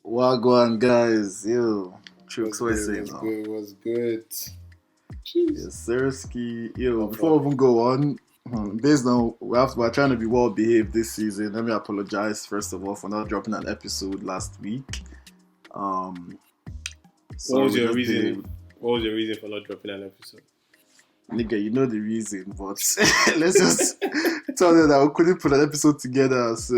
Wagwan guys, yo, Was Chuks, what you good, saying was now? good, was good. Jeez. Yes, Sirski. Yo, before Alpha. we even go on, based on we're trying to be well behaved this season. Let me apologize first of all for not dropping an episode last week. Um, What sorry, was we your just reason? did, What was your reason for not dropping an episode? nigga. You know the reason, but let's just tell them that we couldn't put an episode together, so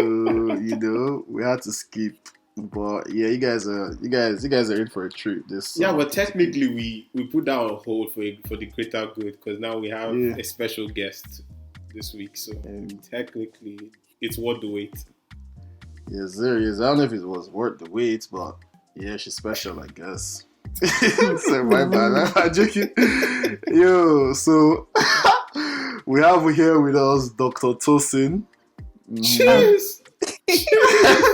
we had to skip. But yeah, you guys are in for a treat this Yeah, but particular. technically we put that on hold for the greater good because now we have Yeah, a special guest this week. So and technically, it's worth the wait. yes, there is. I don't know if it was worth the wait, but yeah, she's special, I guess. So my bad. I'm joking. Yo, so we have here with us Dr. Tosin, mhm, Cheers, cheers.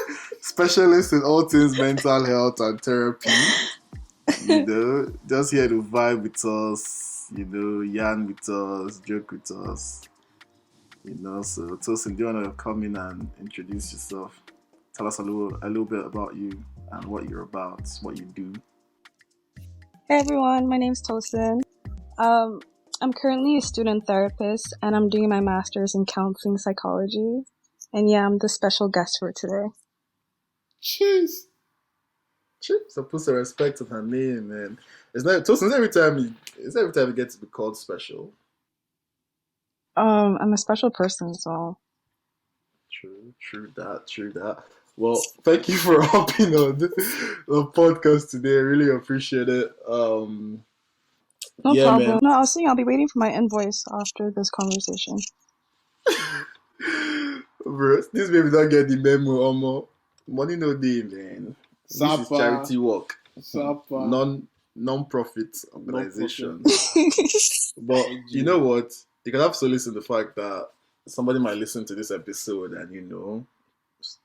specialist in all things mental health and therapy. Just here to vibe with us. Yarn with us, joke with us. So Tosin, do you want to come in and introduce yourself? Tell us a little bit about you and what you're about, what you do. Hey everyone, my name's Tosin. Um, I'm currently a student therapist and I'm doing my master's in counseling psychology. And yeah, I'm the special guest for today. Cheers. Chips, I put some respect on her name, man. It's not Tosin. It's every time you get to be called special. I'm a special person, so True that, true that. Well, thank you for hopping on the podcast today. I really appreciate it. no Yeah, man. problem. No, I was saying I'll be waiting for my invoice after this conversation. Bro, this baby don't get the memo, Omo. Money no day, man. This is Sapa, charity work, Sapa, non-profit no profit. organization. But you know NGO. what? You can have solace in the fact that somebody might listen to this episode and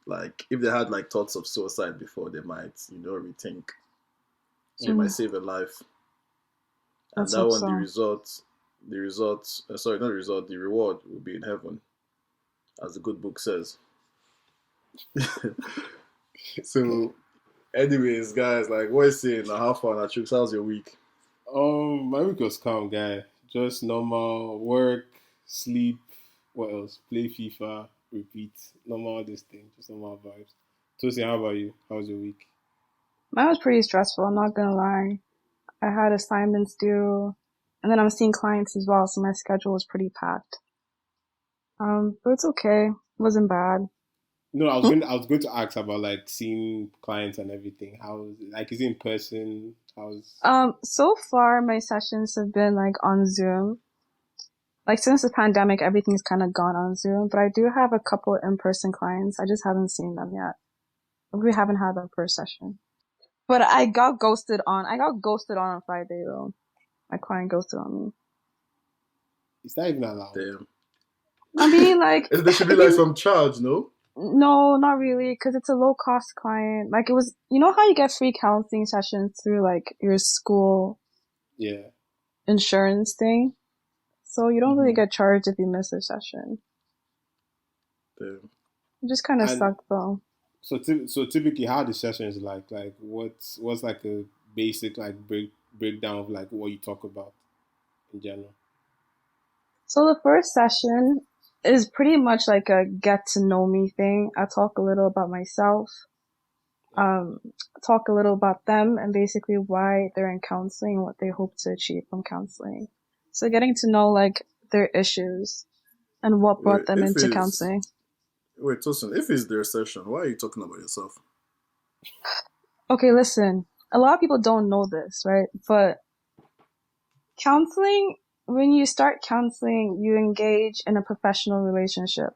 like if they had like thoughts of suicide before, they might rethink. So you might Mm, save a life, and let's that hope one, so. sorry, not the result, the reward will be in heaven, as the good book says. So, anyways, guys, like what is saying? How far now, Chuks? How's your week? My week was calm, guy. Just normal work, sleep. What else? Play FIFA, repeat. Normal this thing, just normal vibes. Tosin, how about you? How was your week? Mine was pretty stressful, I'm not gonna lie. I had assignments due, and then I'm seeing clients as well, so my schedule was pretty packed. But it's okay. It wasn't bad. No, I was going to ask about like seeing clients and everything. How like is it in person? How's So far my sessions have been like on Zoom. Like since the pandemic, everything's kind of gone on Zoom, but I do have a couple in-person clients. I just haven't seen them yet. We haven't had our first session. But I got ghosted on Friday though. My client ghosted on me. is that even allowed? Damn, I mean, like, there should be like some charge, no? no, not really, because it's a low cost client. Like it was, you know how you get free counseling sessions through like your school Yeah. insurance thing? So you don't really Mm-hmm. get charged if you miss a session. Damn. It just kind of And sucked though. so typically how the session is like what's like a basic like breakdown of like what you talk about in general. So the first session is pretty much like a get to know me thing. I talk a little about myself, um, talk a little about them and basically why they're in counseling and what they hope to achieve from counseling. So getting to know like their issues and what brought Wait, them if into it's counseling. wait, Tosin, if it's their session, why are you talking about yourself? Okay, listen, a lot of people don't know this, right? But counseling, when you start counseling, you engage in a professional relationship.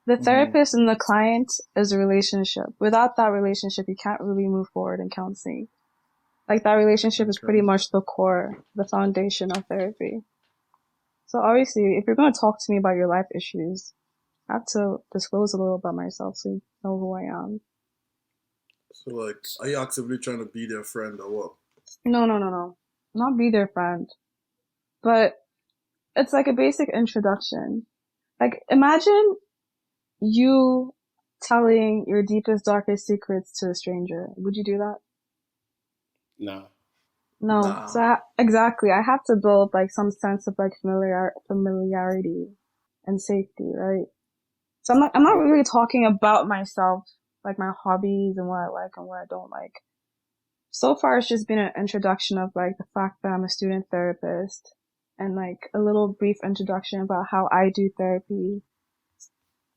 The Mm-hmm. therapist and the client is a relationship. Without that relationship, you can't really move forward in counseling. Like that relationship is pretty Okay. much the core, the foundation of therapy. So obviously, if you're going to talk to me about your life issues, I have to disclose a little about myself so you know who I am. So, like, are you actively trying to be their friend or what? No, no, no, no. Not be their friend, but it's like a basic introduction. Like imagine you telling your deepest, darkest secrets to a stranger. Would you do that? Nah. No. So Nah. exactly, I have to build like some sense of like familiarity and safety, right? So I'm not really talking about myself, like my hobbies and what I like and what I don't like. So far, it's just been an introduction of like the fact that I'm a student therapist and like a little brief introduction about how I do therapy.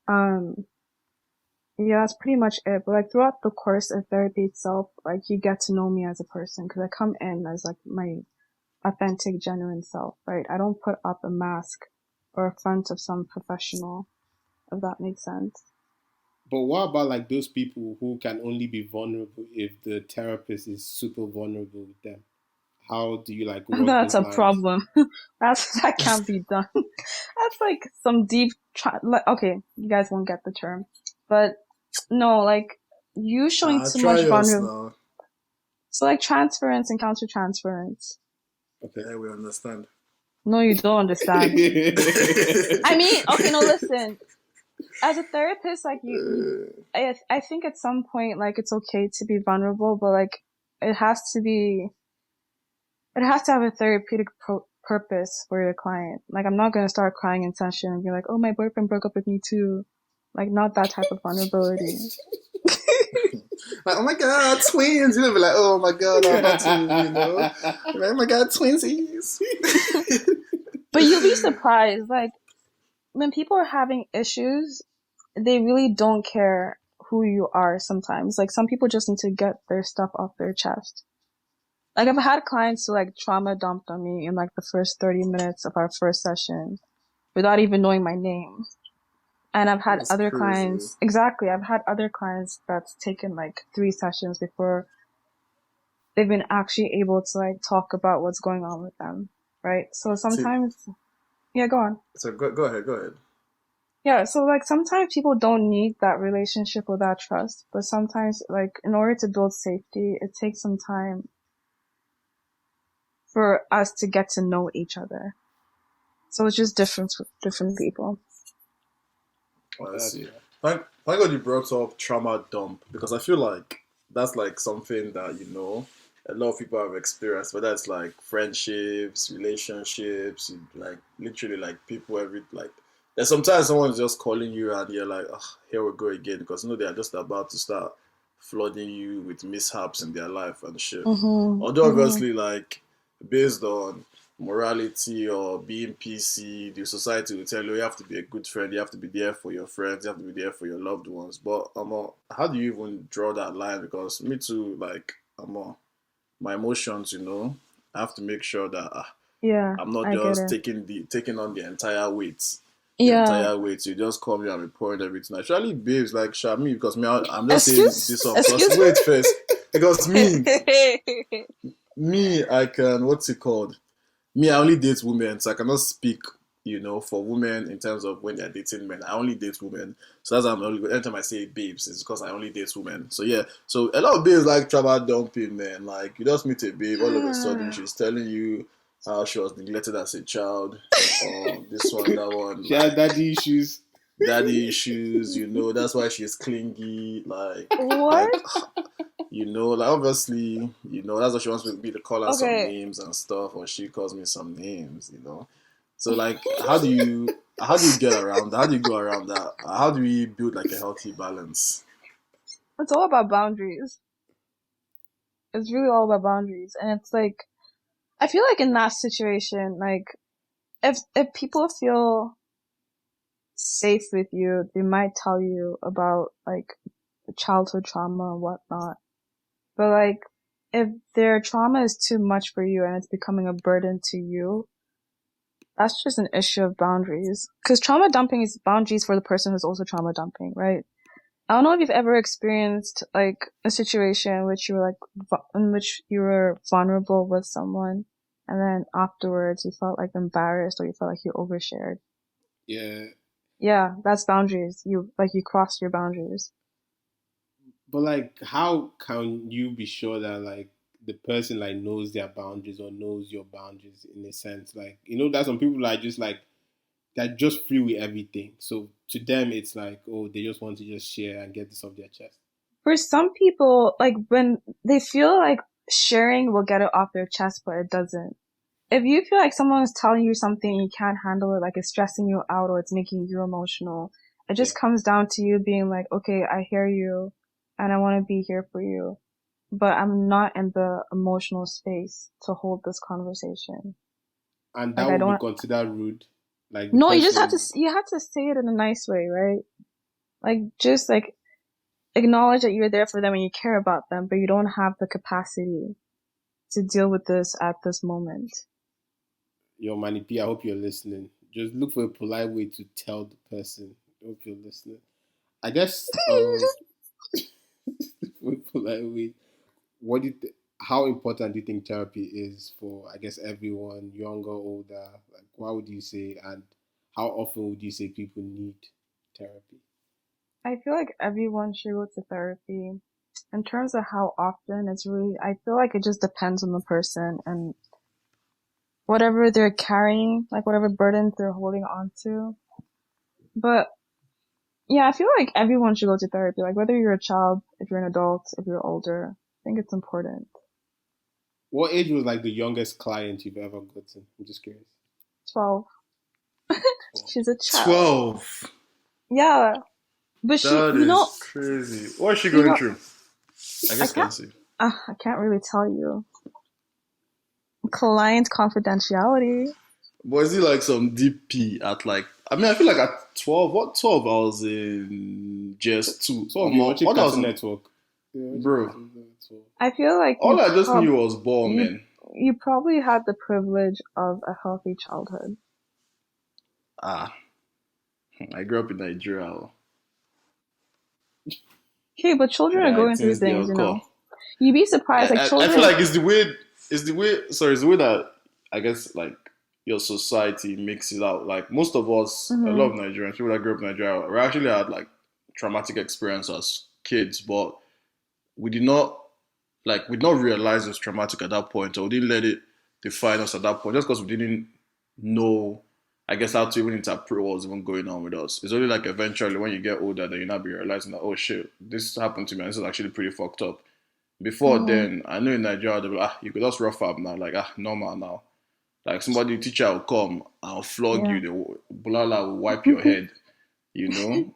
Um, yeah, that's pretty much it. But like throughout the course of therapy itself, like you get to know me as a person because I come in as like my authentic, genuine self, right? I don't put up a mask or a front of some professional, if that makes sense. But what about like those people who can only be vulnerable if the therapist is super vulnerable with them? How do you like work That's those a lines? problem. That can't be done. That's like some deep, like, okay, you guys won't get the term, but no, like you showing too Try much yours vulnerability. now. So like transference and countertransference. Okay. Yeah, we understand. No, you don't understand. I mean, okay, no, listen. As a therapist, like I think at some point, like it's okay to be vulnerable, but like it has to be, it has to have a therapeutic purpose for your client. Like I'm not gonna start crying in session and be like, oh, my boyfriend broke up with me too. Like not that type of vulnerability. Like, oh my god, twins! You know, be like, oh my god, I'm about to, like, oh my god, twinsies. But you'll be surprised, like when people are having issues, they really don't care who you are sometimes. Like some people just need to get their stuff off their chest. Like I've had clients who like trauma dumped on me in like the first 30 minutes of our first session without even knowing my name. And I've had That's other crazy. clients, exactly, I've had other clients that's taken like 3 sessions before they've been actually able to like talk about what's going on with them, right? So See, sometimes, yeah, go on. so go ahead, go ahead. Yeah, so like sometimes people don't need that relationship or that trust, but sometimes like in order to build safety, it takes some time for us to get to know each other. So it's just different with different people. I That's see. fair. Thank God you brought up trauma dump because I feel like that's like something that a lot of people have experienced, whether it's like friendships, relationships, like literally like people every like. There's sometimes someone's just calling you and you're like, oh, here we go again because they're just about to start flooding you with mishaps in their life and shit. Mhm. Although Mhm. obviously like based on morality or being PC, the society will tell you you have to be a good friend, you have to be there for your friends, you have to be there for your loved ones. But how do you even draw that line? Because me too, like my emotions, I have to make sure that Yeah, I'm not I get just it. taking on the entire weight. The Yeah. entire weight, you just come here and report everything. Actually, babes, like Shami, because me, I'm just saying Excuse this one. Because excuse wait first, because me. I can what's it called? Me, I only date women, so I cannot speak, for women in terms of when they're dating men. I only date women, so that's why I'm only. Every time I say babes, it's because I only date women. So yeah, so a lot of babes like travel dumping, man. Like you just meet a babe, all of a sudden she's telling you how she was neglected as a child, or this one, that one, She had like daddy issues. daddy issues. That's why she's clingy, like What? like obviously, that's what she wants me to call her some Okay. names and stuff, or she calls me some names. So like, how do you get around that? How do you go around that? How do we build like a healthy balance? It's all about boundaries. It's really all about boundaries. And it's like I feel like in that situation, like if people feel safe with you, they might tell you about like childhood trauma and whatnot. But like if their trauma is too much for you and it's becoming a burden to you, that's just an issue of boundaries. Because trauma dumping is boundaries for the person who's also trauma dumping, right? I don't know if you've ever experienced like a situation in which you were in which you were vulnerable with someone, and then afterwards you felt like embarrassed or you felt like you overshared. Yeah. Yeah, that's boundaries. You crossed your boundaries. But like, how can you be sure that like the person like knows their boundaries or knows your boundaries in a sense? Like, that some people like just like they're just free with everything. So to them, it's like, oh, they just want to just share and get this off their chest. For some people, like when they feel like sharing will get it off their chest, but it doesn't. If you feel like someone is telling you something and you can't handle it, like it's stressing you out or it's making you emotional, it just comes down to you being like, okay, I hear you and I want to be here for you, but I'm not in the emotional space to hold this conversation. And Like that I would be don't, considered rude. Like the no, you just have to, person, you have to say it in a nice way, right? Like just like acknowledge that you're there for them and you care about them, but you don't have the capacity to deal with this at this moment. your Manny P, I hope you're listening. Just look for a polite way to tell the person. I hope you're listening. I guess a polite way. What do you how important do you think therapy is for, I guess, everyone, younger, older? Like, what would you say, and how often would you say people need therapy? I feel like everyone should go to therapy. In terms of how often, it's really, I feel like it just depends on the person and whatever they're carrying, like whatever burdens they're holding on to. But yeah, I feel like everyone should go to therapy. Like whether you're a child, if you're an adult, if you're older, I think it's important. What age was like the youngest client you've ever gotten? I'm just curious. 12. Oh. She's a child. 12. Yeah. But she, That is crazy. What is she you going know, through? I I guess can't, cancer. I can't really tell you. Client confidentiality. But is it like some DP at like, I mean, I feel like at 12, what 12? I was in GS2. So have you watching What I was Cartoon in, Network? Yeah, watching bro, Cartoon Network. I feel like all I just knew was ball, you, man. you probably had the privilege of a healthy childhood. Ah, I grew up in Nigeria. Okay, but children are Yeah, going through things things, they'll you call. know. You'd be surprised, like I feel children. like it's the way that I guess like your society makes it out. Like most of us, a lot Mm-hmm. of Nigerians, people that grew up in Nigeria, we actually had like traumatic experience as kids, but we did not we did not realize it was traumatic at that point, or we didn't let it define us at that point, just because we didn't know, I guess, how to even interpret what was even going on with us. It's only like eventually when you get older that you now be realizing that, oh shit, this happened to me and this is actually pretty fucked up. Before Mm-hmm. then, I know in Nigeria, they'll be like, you could just rough up now, like, normal now. Like somebody, teacher will come and flog Yeah. you, the bulala will wipe your head,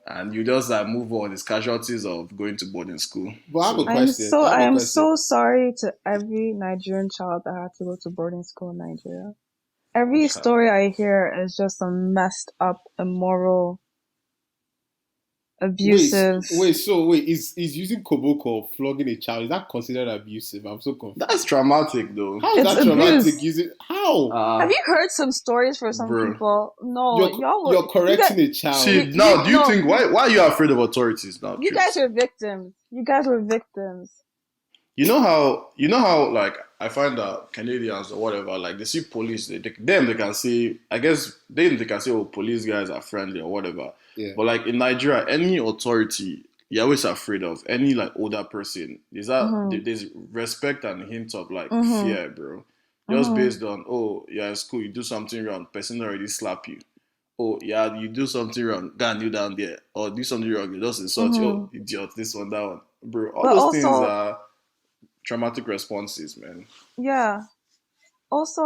and you just move on. It's casualties of going to boarding school. But I have a So, question. I I have a am question. so sorry to every Nigerian child that had to go to boarding school in Nigeria. Every story I hear is just a messed up, immoral, abusive. Is using koboko or flogging a child, is that considered abusive? I'm so that's confused. traumatic though. How is It's that traumatic? abuse. Using how? Have you heard some stories for some Bro. people? No, You're you guys, correcting a child. See, now, do you no, think, why are you afraid of authorities now, you guys Chuks? are victims. You guys were victims. You know how like I find that Canadians or whatever, like they see police, they can say, I guess they can say, oh, police guys are friendly or whatever. Yeah. But like in Nigeria, any authority you're always afraid of, any like older person, Mm-hmm. there's respect and hint of like Mm-hmm. fear, bro. Just Mm-hmm. based on, oh yeah, it's cool, you do something wrong, person already slap you. Oh yeah, you do something wrong, go and kneel down there, or do something wrong, you just insult you, oh Mm-hmm. idiot, this one, that one, bro. All But those things also, are traumatic responses, man. yeah. Also,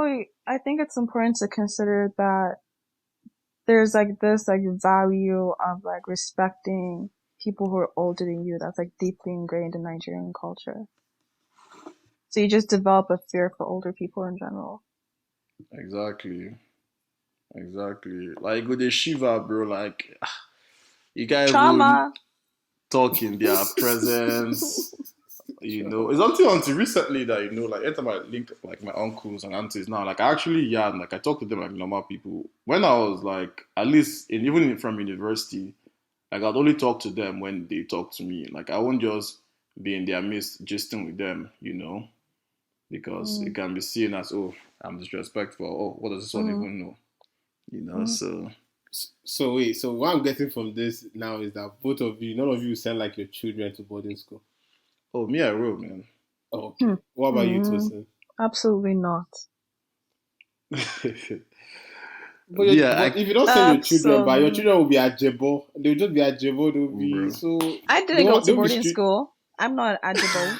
I think it's important to consider that there's like this like value of like respecting people who are older than you that's like deeply ingrained in Nigerian culture. So you just develop a fear for older people in general. Exactly, exactly. Like with the Shiva, bro. Like you can't even Trauma. talk in their presence. It's until recently that like enter my link like my uncles and aunties now. Like I actually like I talk to them like normal people. When I was like at least even from university, like I'd only talk to them when they talk to me. Like I won't just be in their midst gisting with them, because Mm, it can be seen as, oh, I'm disrespectful. Oh, what does this one mm, even know? mm. So So wait, so what I'm getting from this now is that both of you, none of you send like your children to boarding school. oh, me, I will, man. Oh, Hmm. okay. What about you, Mm, Tosin? absolutely not. Yeah, but if you don't send your That's children, but your children will be at Jebo. They'll just be at Jebo. They'll be bro. so I didn't go to they'll be boarding street. school. I'm not eligible.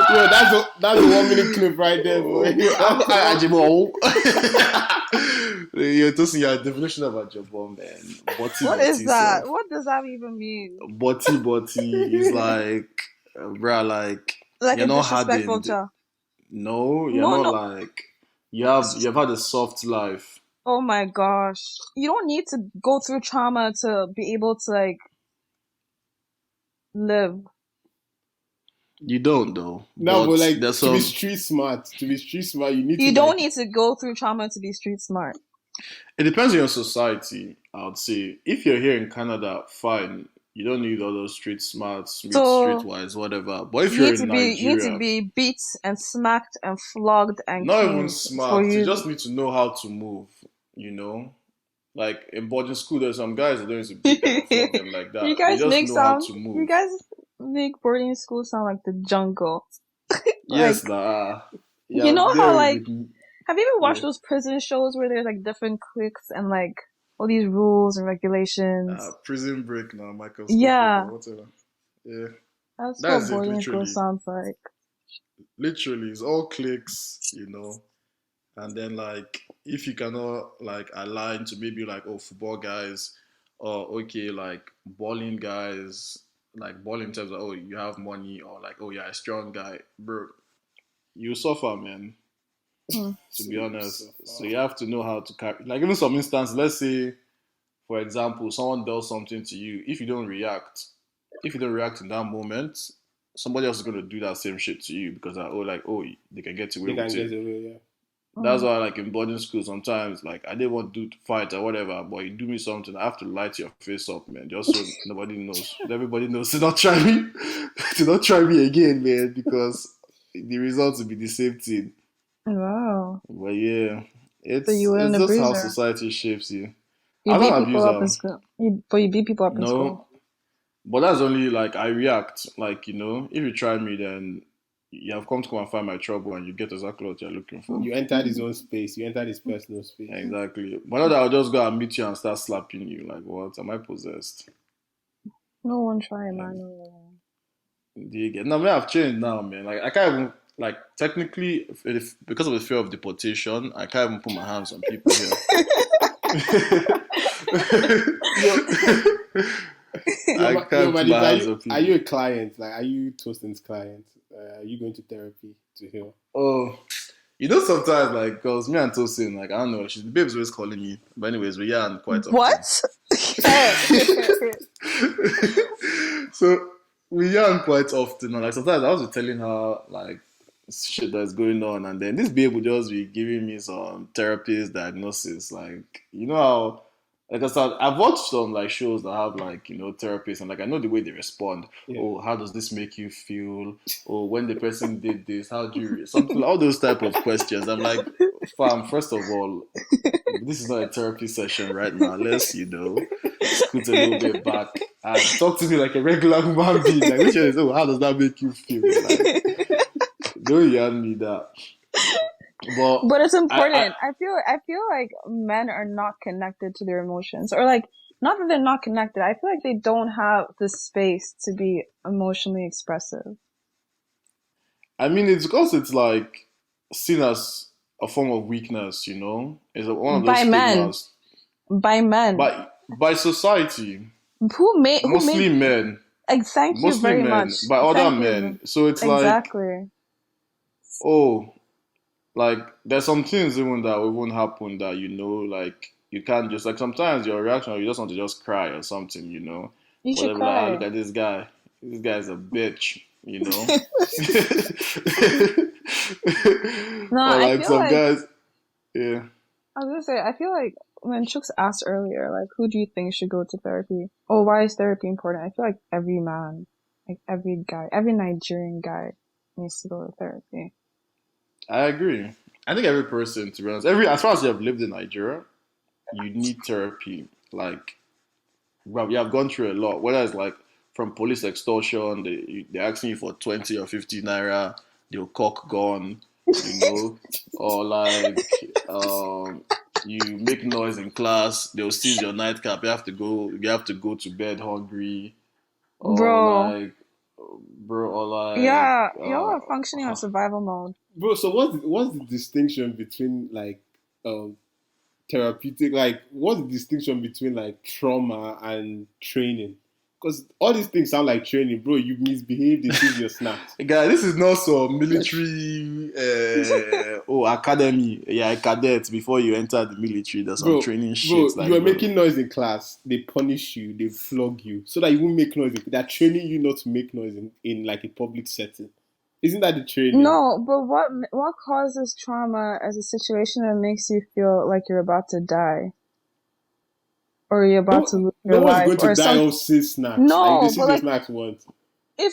Yo, that's a 1 minute clip right there, boy. Ajabo. You're Tosin, your definition of Ajabo, man. Boti What is boti that? self. What does that even mean? Boti boti is like, bruh, like Like you're a not disrespectful hardened. child. No, you're No, not no. like you've had a soft life. Oh my gosh. You don't need to go through trauma to be able to like live. You don't though. No, but like there's to be some. street smart, you need You to don't like need to go through trauma to be street smart. It depends on your society, I would say. If you're here in Canada, fine. You don't need all those street smarts, So streetwise, whatever. But if you you're need to in be you need to Nigeria, be beat and smacked and flogged and not even caned for smart, you you. just need to know how to move, you know? Like in boarding school, there's some guys that don't need to beat them or flog them like You that. They guys just make know how sound. to You move. guys make boarding school sound like the jungle. Yes, Like nah. you know how like with, have you ever watched yeah. those prison shows where there's like different cliques and like all these rules and regulations? Prison break now, Michael Scofield Yeah, or whatever. Yeah. that's what That's it, boarding school literally. sounds like. Literally, it's all clicks, you know. And then like if you cannot like align to maybe like football guys or okay like balling guys like ball in terms of you have money or like you're a strong guy, bro, you suffer, man, Hmm. to be honest. So you have to know how to carry, like even some instance, let's say for example someone does something to you. If you don't react in that moment, somebody else is going to do that same shit to you because they can get away they with can it. get away, yeah. That's why, like in boarding school, sometimes like I didn't want to fight or whatever, but you do me something, I have to light your face up, man, just so nobody knows, everybody knows to not try me, to not try me again, man, because the results will be the same thing. Wow. But yeah, So you were in it's a just how bruiser. society shapes you. You I'm beat not an people up in abuser, school. But you beat people up in school. no, but that's only like I react. Like if you try me, then you have come and find my trouble, and you get exactly what you're looking for. You entered his own space, you entered his personal space. Exactly. But not that I'll just go and meet you and start slapping you. Like, what? Am I possessed? No one try, Like, Emmanuel. do you get? No, man, I've changed now, man. Like, I can't even, like, technically, because of the fear of deportation, I can't even put my hands on people here. I can't put my hands on people. Are you a client? Like, are you Tosin's client? Are you going to therapy to heal? Oh, sometimes, like, because me and Tosin, like, I don't know, the babe's always calling me. But anyways, we yarn quite often. What? So, we yarn quite often. And, like, sometimes I was telling her, like, shit that's going on. And then this babe would just be giving me some therapist diagnosis. Like, you know how, like I said, I've watched some, like, shows that have, like, therapists. And, like, I know the way they respond. Yeah. Oh, how does this make you feel? Or when the person did this, how do you... Something, all those type of questions. I'm like, fam, first of all, this is not a therapy session right now. Let's, scoot a little bit back and talk to me like a regular human being. Like, which is, how does that make you feel? Like, don't yarn me that. But it's important. I feel like men are not connected to their emotions, or like not that they're not connected. I feel like they don't have the space to be emotionally expressive. I mean, it's because it's like seen as a form of weakness. It's one of those stigmas. By men. By society. Mostly men. Thank you very much. By other men. So it's exactly. Like there's some things even that won't happen that like you can't just, like, sometimes your reaction, you just want to just cry or something, You should whatever, cry. like, look at this guy. This guy's a bitch, No, or I like feel some like guys, yeah. I was gonna say, I feel like when Chuks asked earlier, like, who do you think should go to therapy? Or why is therapy important? I feel like every man, like every guy, every Nigerian guy needs to go to therapy. I agree. I think every person, to be honest, as far as you have lived in Nigeria, you need therapy. Like, well, you have gone through a lot. Whether it's like from police extortion, they're asking you for 20 or 50 naira, they'll cock gun. you know, or like you make noise in class, they'll seize your nightcap. You have to go to bed hungry, or Bro, like, bro, or like, yeah, y'all are functioning on survival mode. Bro, so what's the distinction between like um therapeutic, like what's the distinction between like trauma and training? Because all these things sound like training, bro. You misbehaved, they seized your snacks. guy, this is not some military academy. Yeah, a cadet before you enter the military. There's some Bro, training shit, bro, you like, are bro. making noise in class. They punish you. They flog you so that you won't make noise. They're training you not to make noise in like a public setting. Isn't that the training? No, but what causes trauma as a situation that makes you feel like you're about to die or you're about to No, lose no your one's life going to or die some? of six snacks. Like they No, but seize your like snacks once. if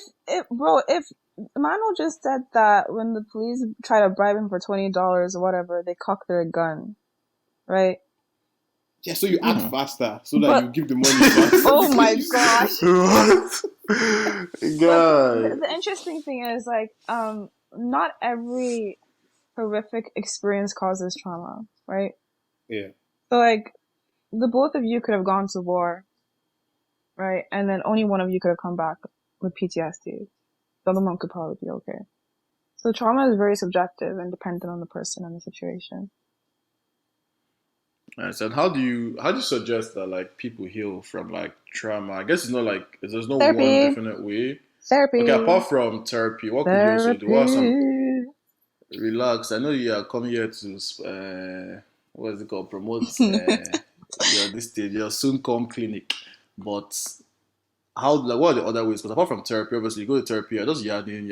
Emmanuel just said that when the police try to bribe him for $20 or whatever, they cock their gun, right? Yeah, so you act faster so that But you give the money faster oh my because gosh. What? But Guy. the interesting thing is like not every horrific experience causes trauma, right? yeah. So like the both of you could have gone to war, right? And then only one of you could have come back with PTSD. The other one could probably be okay. So trauma is very subjective and dependent on the person and the situation. I said, how do you suggest that like people heal from like trauma? I guess it's not like there's no one Therapy, definite way. Okay, therapy, apart from therapy, what could you also do? What are some therapy. relax? I know you are coming here to what is it called? Promote your this stage, your soon come clinic. But how like what are the other ways? Because apart from therapy, obviously you go to therapy, you're just yadding,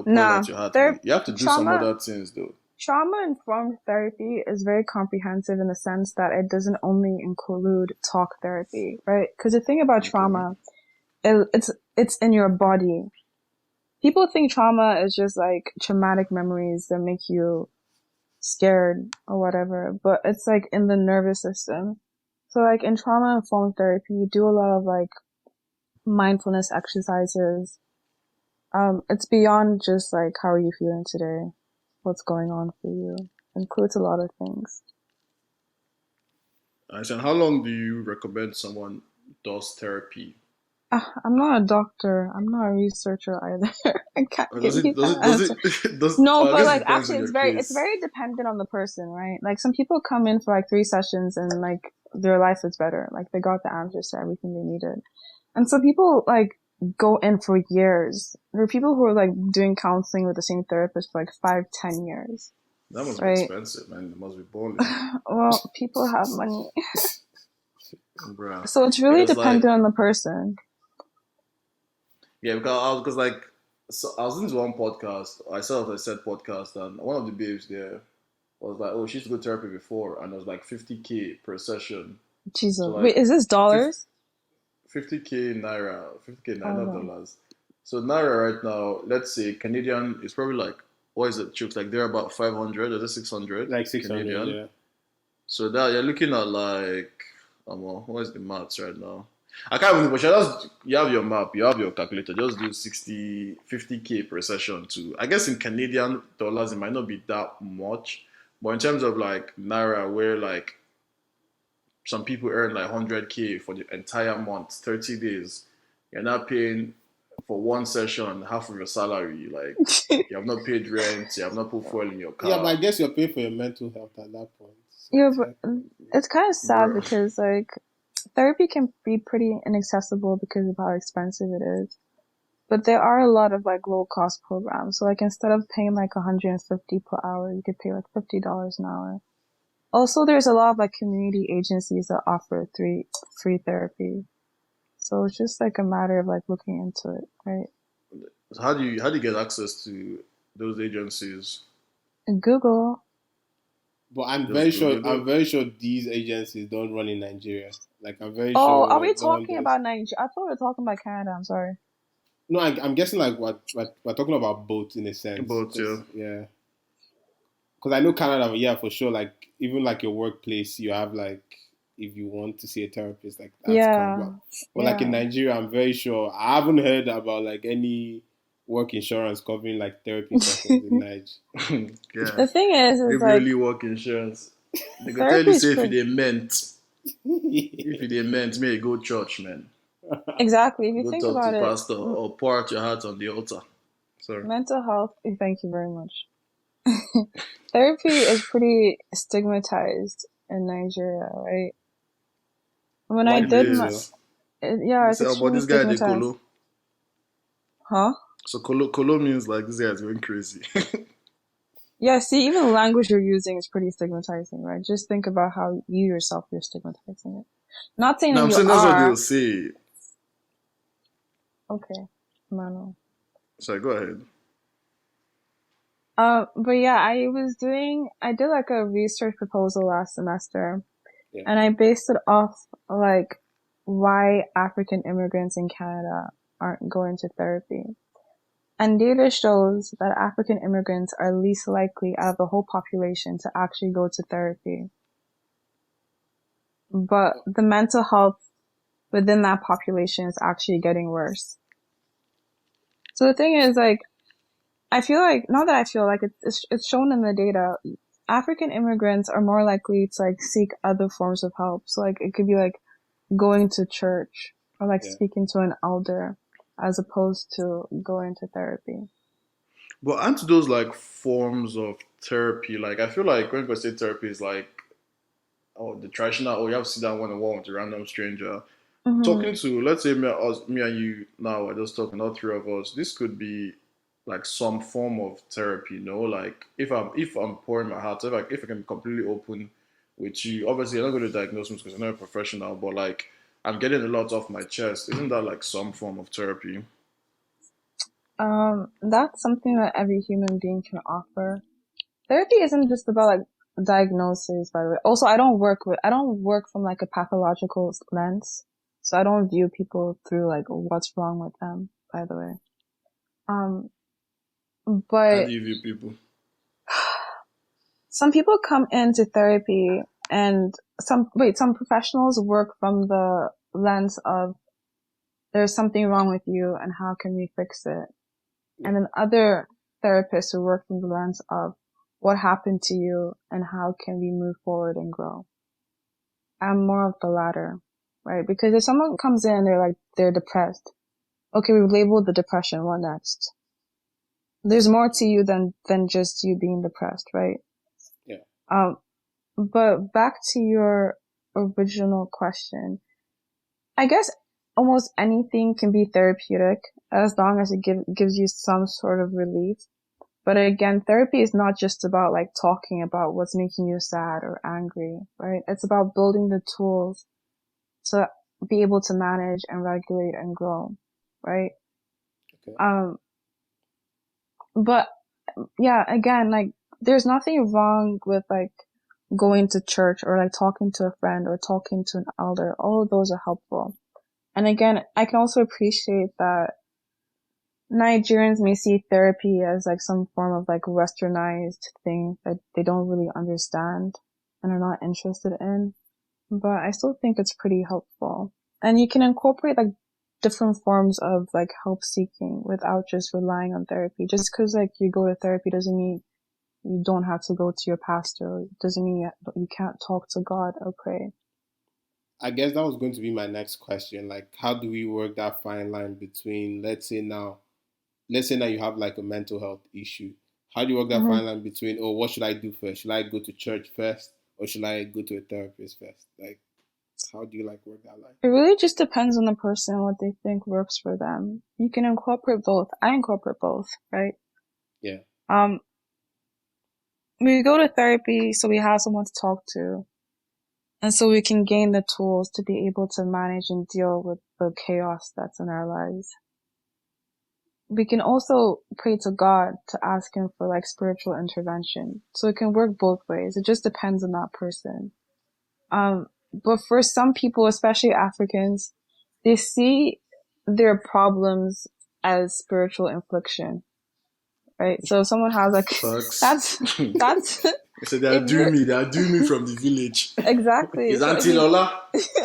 pouring Nah, out your heart. ther- You have to do some trauma other things though. trauma-informed therapy is very comprehensive in the sense that it doesn't only include talk therapy, right? Because the thing about Okay. trauma, it's in your body. People think trauma is just like traumatic memories that make you scared or whatever, but it's like in the nervous system. So like in trauma-informed therapy, you do a lot of like mindfulness exercises. It's beyond just like how are you feeling today? What's going on for you? It includes a lot of things. I said, how long do you recommend someone does therapy? I'm not a doctor. I'm not a researcher either. I can't Or give does it you does that it does answer. it does? No, Or I but guess it like depends actually on your it's case. very dependent on the person, right? Like some people come in for like 3 sessions and like their life is better. Like they got the answers to everything they needed. And some people like go in for years. There are people who are like doing counseling with the same therapist for like 5, 10 years, That must be right? expensive, man. It must be balling, Well, people have money. bruh. So it's really Because like, dependent on the person. yeah, because like, so I was listening to one podcast. I saw a said podcast, and one of the babes there was like, oh, she used to go to therapy before, and it was like 50K per session. So Jesus. Wait, like, is this dollars? 50K naira, 50K naira, not Okay. dollars. So naira right now, let's say Canadian is probably like, what is it, Chuks? Like they're about 500 or 600 Like 600, Canadian. yeah. So that you're looking at like, what is the maths right now? I can't remember, but you have your map, you have your calculator. Just do 60, 50K per session too. I guess in Canadian dollars, it might not be that much, but in terms of like naira, where like some people earn like 100K for the entire month, 30 days, you're not paying for one session half of your salary. Like you have not paid rent, you have not put fuel in your Yeah, but I car, guess you're paying for your mental health at that point. So Yeah, but technically, it's kind of sad bro. because like therapy can be pretty inaccessible because of how expensive it is. But there are a lot of like low cost programs. So like instead of paying like 150 per hour, you could pay like $50 an hour. Also, there's a lot of like community agencies that offer free therapy. So it's just like a matter of like looking into it, right? So how do you get access to those agencies? And Google. but I'm very Just sure Google I'm it. very sure these agencies don't run in Nigeria. Like I'm very Oh, sure are we like no one talking does. about Nigeria? I thought we were talking about Canada. I'm sorry. No, I'm guessing like we're talking about both in a sense, But yeah, because yeah, because I know Canada, yeah, for sure. Like even like your workplace, you have like if you want to see a therapist, like that's come. Yeah, But like in yeah. Nigeria, I'm very sure I haven't heard about like any. work insurance covering like therapy sessions in Nigeria. Yeah. The thing is If you like really work insurance, they go tell therapy you is say if pretty. they meant, if they meant, may you go church, man. Exactly. If you Go think talk to about it, pastor or pour out your heart on the altar. Sorry. mental health. Thank you very much. Therapy is pretty stigmatized in Nigeria, right? When I Why do you did think It my, so? is. yeah, They it's say, oh, but extremely this guy they stigmatized. colo. Huh? So colo means like this guy is going crazy. Yeah, see, even the language you're using is pretty stigmatizing, right? Just think about how you yourself, you're stigmatizing it. Not saying No, that I'm you saying that's what they'll are. say. Okay, Emmanuel. Sorry, go ahead. But yeah, I did like a research proposal last semester, Yeah. and I based it off like why African immigrants in Canada aren't going to therapy. And data shows that African immigrants are least likely out of the whole population to actually go to therapy. But the mental health within that population is actually getting worse. So the thing is, like, I feel like, not that I feel like it's shown in the data, African immigrants are more likely to like seek other forms of help. So like it could be like going to church or like Yeah. speaking to an elder as opposed to going to therapy. But aren't those like forms of therapy? Like I feel like when people say therapy is like oh the traditional oh you have to sit down one on one with a random stranger. Mm-hmm. Talking to let's say me and you now we're just talking all three of us. This could be like some form of therapy, you know. Like if I'm pouring my heart, if I can be completely open with you. Obviously, I'm not going to diagnose me because I'm not a professional, but like I'm getting a lot off my chest. Isn't that like some form of therapy? That's something that every human being can offer. Therapy isn't just about like diagnosis, by the way. Also, I don't work from like a pathological lens. So I don't view people through like what's wrong with them, by the way. Um, How but do you view people? some people come into therapy and some professionals work from the lens of there's something wrong with you and how can we fix it? Yeah. And then other therapists who work from the lens of what happened to you and how can we move forward and grow. I'm more of the latter, right? Because if someone comes in, they're depressed. Okay, we've labeled the depression. What next? There's more to you than just you being depressed, right? Yeah. But back to your original question, I guess almost anything can be therapeutic as long as it gives you some sort of relief. But again, therapy is not just about like talking about what's making you sad or angry, right? It's about building the tools to be able to manage and regulate and grow, right? Okay. But yeah, again, like there's nothing wrong with like going to church or like talking to a friend or talking to an elder. All of those are helpful. And again, I can also appreciate that Nigerians may see therapy as like some form of like westernized thing that they don't really understand and are not interested in. But I still think it's pretty helpful. And you can incorporate like different forms of like help seeking without just relying on therapy. Just because like you go to therapy doesn't mean you don't have to go to your pastor. It doesn't mean you can't talk to God or pray. I guess that was going to be my next question. Like, how do we work that fine line between, let's say now you have like a mental health issue. How do you work that Mm-hmm. fine line between, oh, what should I do first? Should I go to church first, or should I go to a therapist first? Like, how do you like work that line? It really just depends on the person and what they think works for them. You can incorporate both. I incorporate both, right? Yeah. Um, we go to therapy so we have someone to talk to. And so we can gain the tools to be able to manage and deal with the chaos that's in our lives. We can also pray to God to ask him for like spiritual intervention. So it can work both ways. It just depends on that person. But for some people, especially Africans, they see their problems as spiritual infliction, right? So if someone has like, Chuks. that's, They said they are if doing you're, me. They are doing me from the village. exactly. Is So Auntie Lola?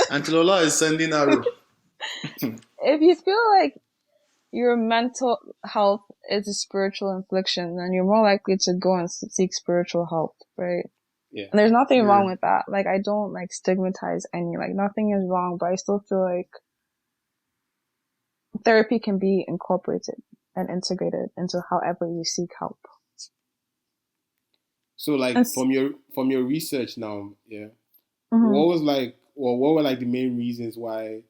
Auntie Lola is sending arrow. if you feel like your mental health is a spiritual affliction, then you're more likely to go and seek spiritual help, right? Yeah. And there's nothing Yeah. wrong with that. Like, I don't like stigmatize any, like, nothing is wrong, but I still feel like therapy can be incorporated and integrated into however you seek help. So like And from your research now, yeah, mhm. what were like the main reasons why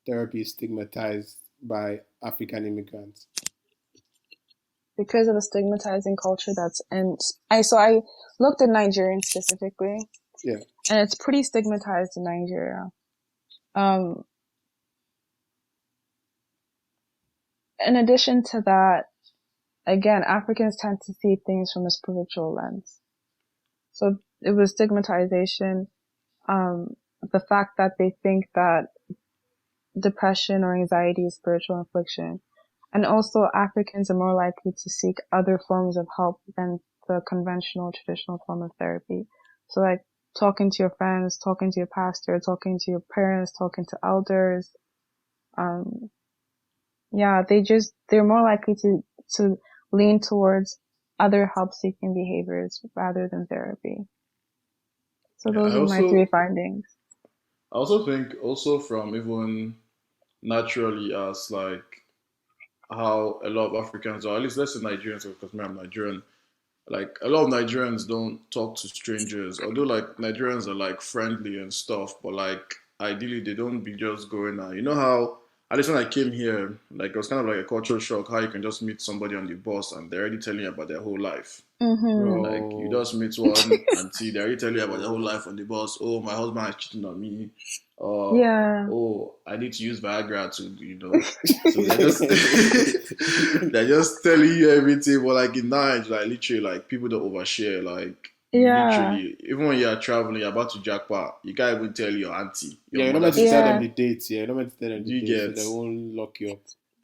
therapy is stigmatized by African immigrants? Because of the stigmatizing culture that's I looked at Nigerian specifically, Yeah. and it's pretty stigmatized in Nigeria. In addition to that, again, Africans tend to see things from a spiritual lens. So it was stigmatization, the fact that they think that depression or anxiety is spiritual affliction. And also Africans are more likely to seek other forms of help than the conventional traditional form of therapy. So like talking to your friends, talking to your pastor, talking to your parents, talking to elders. Yeah, they're more likely to lean towards other help seeking behaviors rather than therapy. So Yeah, those are my three findings. I also think also from even naturally as like how a lot of Africans, or at least let's say Nigerians, because me I'm Nigerian, like a lot of Nigerians don't talk to strangers. Although like Nigerians are like friendly and stuff, but like ideally they don't be just going out. You know how at least when I came here, like it was kind of like a cultural shock how you can just meet somebody on the bus and they're already telling you about their whole life. Mm-hmm. Like you Bro. just meet one auntie, they already tell you about their whole life on the bus. Oh, my husband is cheating on me. Yeah. Oh, I need to use Viagra to, So they're just they're just telling you everything. But like in Nigeria, like literally, like people don't overshare. Like you Yeah. literally, even when you're traveling, you're about to jackpot, you can't even tell your auntie, your Yeah, you're not mother meant to tell sister. them Yeah. the dates. Yeah, you're not meant to tell them Did the you dates, so get? they won't lock you up.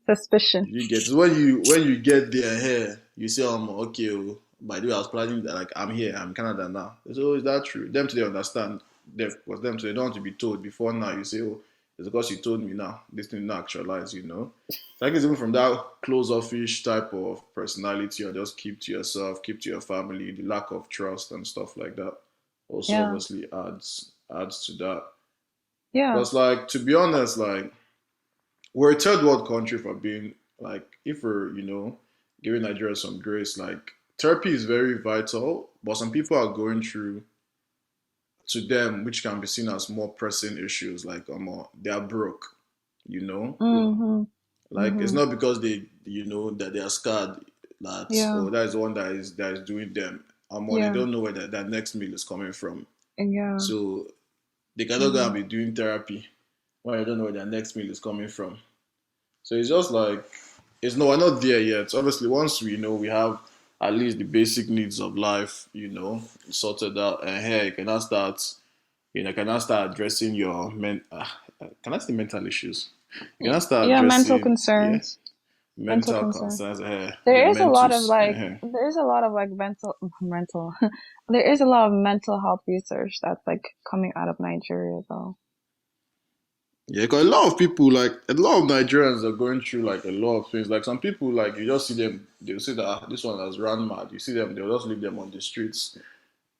Suspicion. You get? So when you get there here, you say, okay, oh, by the way, I was planning that like I'm here, I'm in Canada now. So is that true? Them to they understand. Because them to they don't want to be told before now. You say, oh, it's because you told me now. This thing not actualize. So I guess even from that close offish type of personality, or just keep to yourself, keep to your family, the lack of trust and stuff like that also Yeah. obviously adds to that. Yeah. Because like to be honest, like we're a third world country for being like if we're giving Nigeria some grace, like therapy is very vital, but some people are going through to them which can be seen as more pressing issues like they are broke, you know Mm-hmm. like it's Mm-hmm. not because they that they are scared that Yeah. that is the one that is doing them, or they Yeah. don't know where that next meal is coming from, Yeah. so they cannot go Mm-hmm. and be doing therapy when they don't know where their next meal is coming from. So it's just like we're not there yet. Obviously, once we have at least the basic needs of life, sorted out, and here you can now start addressing your can I say mental issues? You can now start Yeah, mental addressing concerns. Mental mental concerns. concerns, your There is a lot of mentals. like there is a lot of like mental there is a lot of mental health research that's like coming out of Nigeria though. Yeah, because a lot of people, like a lot of Nigerians, are going through like a lot of things. Like some people, like you just see them, they'll say that this one has run mad. You see them, they'll just leave them on the streets.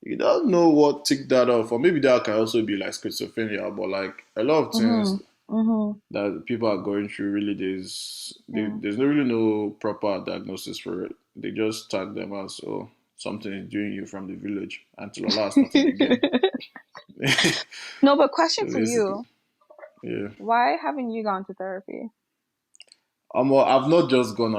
You don't know what ticked that off, or maybe that can also be like schizophrenia. But like a lot of things Mhm. Mhm. that people are going through, really, Yeah. there's no really no proper diagnosis for it. They just tag them as something is doing you from the village until Allah started again. No, but question So for basically, you. yeah. Why haven't you gone to therapy? I've not just gone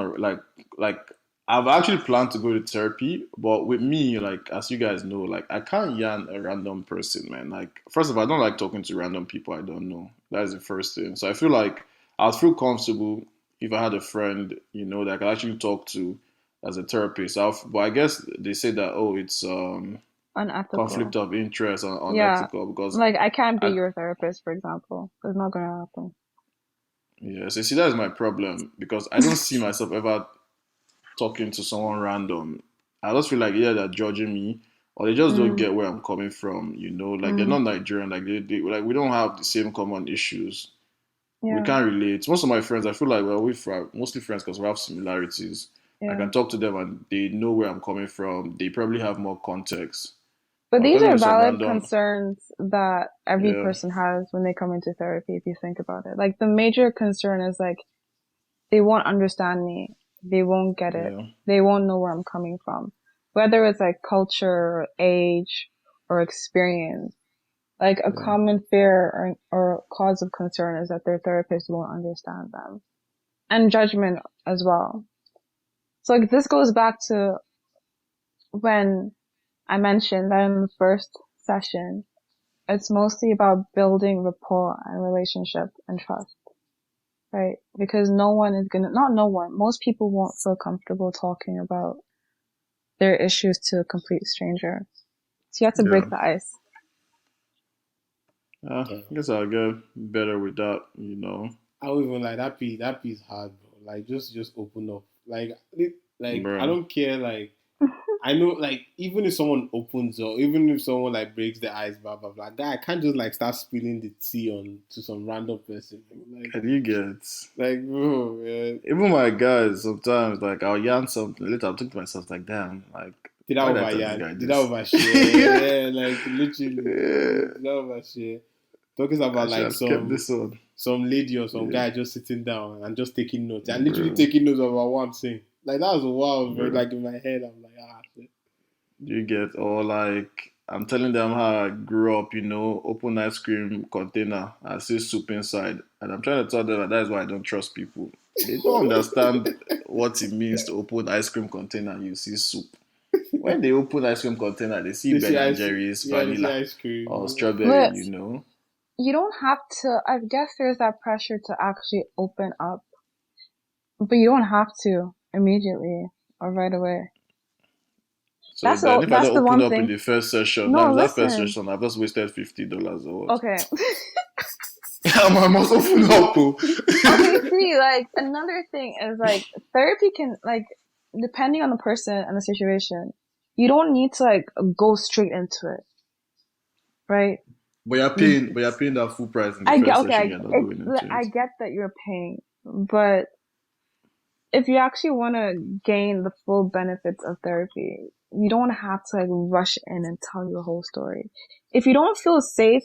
like I've actually planned to go to therapy, but with me, like as you guys know, like I can't yarn a random person, man. Like first of all, I don't like talking to random people I don't know. That's the first thing. So I feel like I'd feel comfortable if I had a friend, that I could actually talk to as a therapist. But I guess they say that it's conflict Unethical. of interest and Yeah. unethical because Like I can't be I your therapist, for example. It's not gonna happen. yeah, so see that's my problem because I don't see myself ever talking to someone random. I just feel like either they're judging me or they just don't Mm. get where I'm coming from. Like they're Mm. not Nigerian. Like they like we don't have the same common issues. We Yeah. can't relate. Most of my friends, I feel like we're mostly friends because we have similarities. I Yeah. can talk to them and they know where I'm coming from. They probably have more context. But But I'm these telling are you some valid random, concerns that every yeah, person has when they come into therapy, if you think about it. Like, the major concern is like, they won't understand me. They won't get it. yeah, They won't know where I'm coming from. Whether it's like culture or age or experience. Like, a yeah, common fear or cause of concern is that their therapist won't understand them. And judgment as well. So like, this goes back to when I mentioned that in the first session, it's mostly about building rapport and relationship and trust, right? Because no one is gonna, not no one, most people won't feel comfortable talking about their issues to a complete stranger. So you have to yeah. break the ice. Yeah. I guess I'll get better with that, I don't even like that piece hard, bro. Like just open up. Like I bro. don't care. Like I know, like even if someone opens up, even if someone like breaks the ice, blah blah blah. Guy, I can't just like start spilling the tea on to some random person, bro. Can you get? Bro, yeah. Even my guys, sometimes, like, I'll yarn something. Later, I'll think to myself, like, damn, like, Did I why did I tell this overyan? guy Did I this? overshare? Yeah, like literally, Yeah, did I overshare? Talking I about should like have kept this one. some lady or some Yeah, guy just sitting down and just taking notes and literally bro, taking notes about what I'm saying. Like that was wild, bro. bro. Like in my head, I'm like, shit. You get, or like, I'm telling them how I grew up, open ice cream container, I see soup inside. And I'm trying to tell them that is why I don't trust people. They don't understand what it means to open ice cream container, you see soup. When they open ice cream container, they see They Ben say and ice, Jerry's yeah, they say vanilla ice or cream. strawberry, But you don't have to, I guess there's that pressure to actually open up, but you don't have to immediately or right away. So then if I That's don't the open one up in thing. the first session, No, now that first listen. session, I've just wasted $50 or what? Okay. I must open up. Oh. Okay, see, like, another thing is, like, therapy can, like, depending on the person and the situation, you don't need to, like, go straight into it, right? You, But you're paying that full price in the first session. You're not going into I it. get that you're paying, but if you actually want to gain the full benefits of therapy, you don't have to, like, rush in and tell your whole story. If you don't feel safe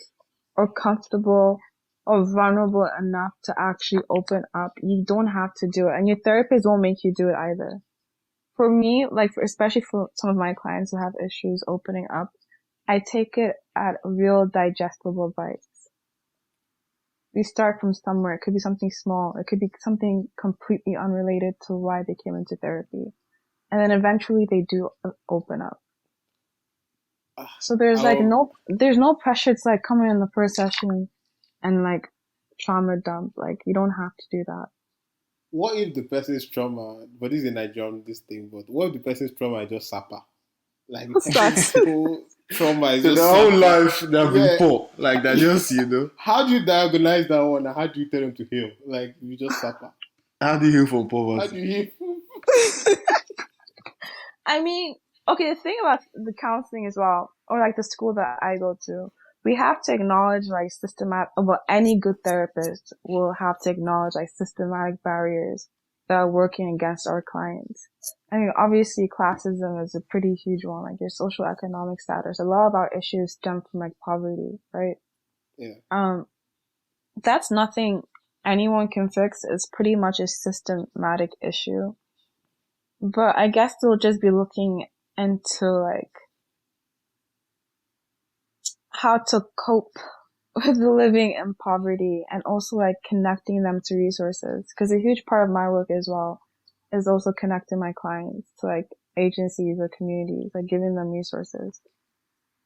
or comfortable or vulnerable enough to actually open up, you don't have to do it. And your therapist won't make you do it either. For me, like, especially for some of my clients who have issues opening up, I take it at real digestible bites. We start from somewhere. It could be something small. It could be something completely unrelated to why they came into therapy. And then eventually they do open up. So I'll, there's no pressure to, like, come in the first session and, like, trauma dump. Like, you don't have to do that. what if the person's trauma, but this is a Nigerian this thing, but what if the person's trauma is just supper? Like the What's that? person's whole trauma is So their just whole supper. life they have been Yeah. poor. Like that just, How do you diagnose that one and how do you tell them to heal? Like you just suffer. how do you heal from How do poverty? you I mean, okay, the thing about the counseling as well, or like the school that I go to, we have to acknowledge, like, well, any good therapist will have to acknowledge, like, systematic barriers that are working against our clients. I mean, obviously classism is a pretty huge one, like your social economic status. A lot of our issues stem from, like, poverty, right? Yeah. That's nothing anyone can fix. It's pretty much a systematic issue. But I guess they'll just be looking into, like, how to cope with living in poverty and also, like, connecting them to resources. Because a huge part of my work as well is also connecting my clients to, like, agencies or communities, like giving them resources,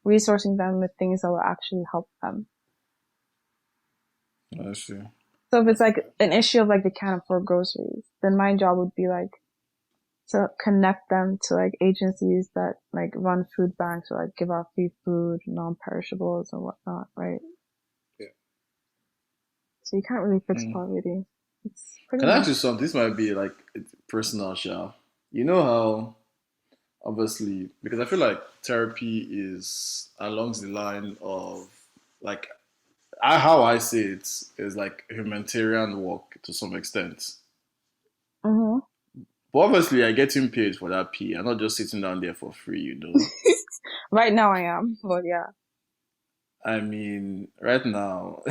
resourcing them with things that will actually help them. I see. So if it's like an issue of, like, they can't afford groceries, then my job would be, like, to connect them to, like, agencies that, like, run food banks or, like, give out free food, non-perishables and whatnot, right? Yeah. So you can't really fix Mm. poverty. It's pretty Can I ask much, you something? This might be like personal, Sha. You know how obviously because I feel like therapy is along the line of like how I see it is like humanitarian work to some extent. Mm-hmm. But obviously, I get him paid for that pee. I'm not just sitting down there for free, you know. Right now I am, but yeah. I mean, right now,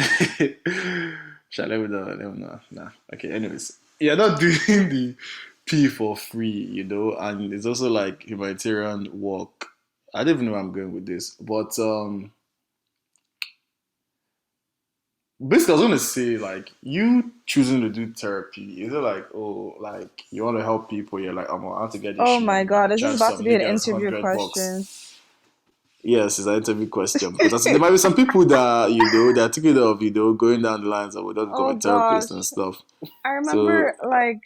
shall I let me know? Let me know. Nah. Okay. Anyways, you're not doing the pee for free, you know, and it's also like humanitarian work. I don't even know where I'm going with this, but basically, I was gonna say like you choosing to do therapy. Is it like like you want to help people? You're like, I want to get this Oh shit. my You know, God, I is this charge about to some be an niggas interview $100. question? Yes, it's an interview question because there might be some people that they're thinking of going down the lines of we don't become a Oh gosh. therapist and stuff. I So remember like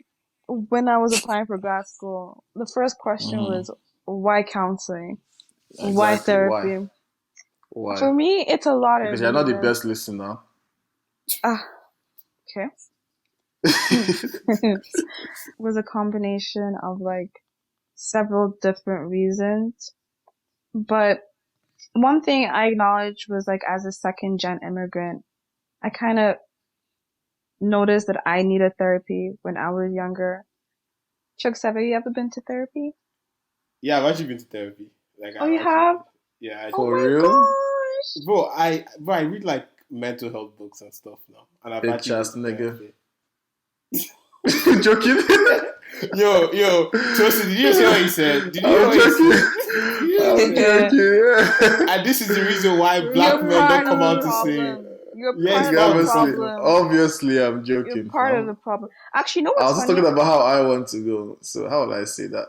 when I was applying for grad school, the first question mhm, was why counseling? Why exactly therapy? why? For me, it's a lot Because of you're not the reasons. best listener. Ah, okay. It was a combination of like several different reasons. But one thing I acknowledged was like as a second gen immigrant, I kind of noticed that I needed therapy when I was younger. Chuck, have you ever been to therapy? Yeah, I've actually been to therapy. Like Oh, I've you actually have? been. Yeah, Oh For my real? gosh! bro, I read like mental health books and stuff now, and I've Bitch actually been ass to nigga. therapy. Joking. Tosin, did you see what he said? Did you hear I'm what he joking. said? Did you hear what he I'm said? joking. And this is the reason why black You're men don't part come of the out to say, problem. You're yes, part Okay, of the fam, it's obviously, true. problem. obviously, I'm You're joking, part of the fam. problem. Actually, you know I what's was just talking funny? about how I want to go. So how would I say that?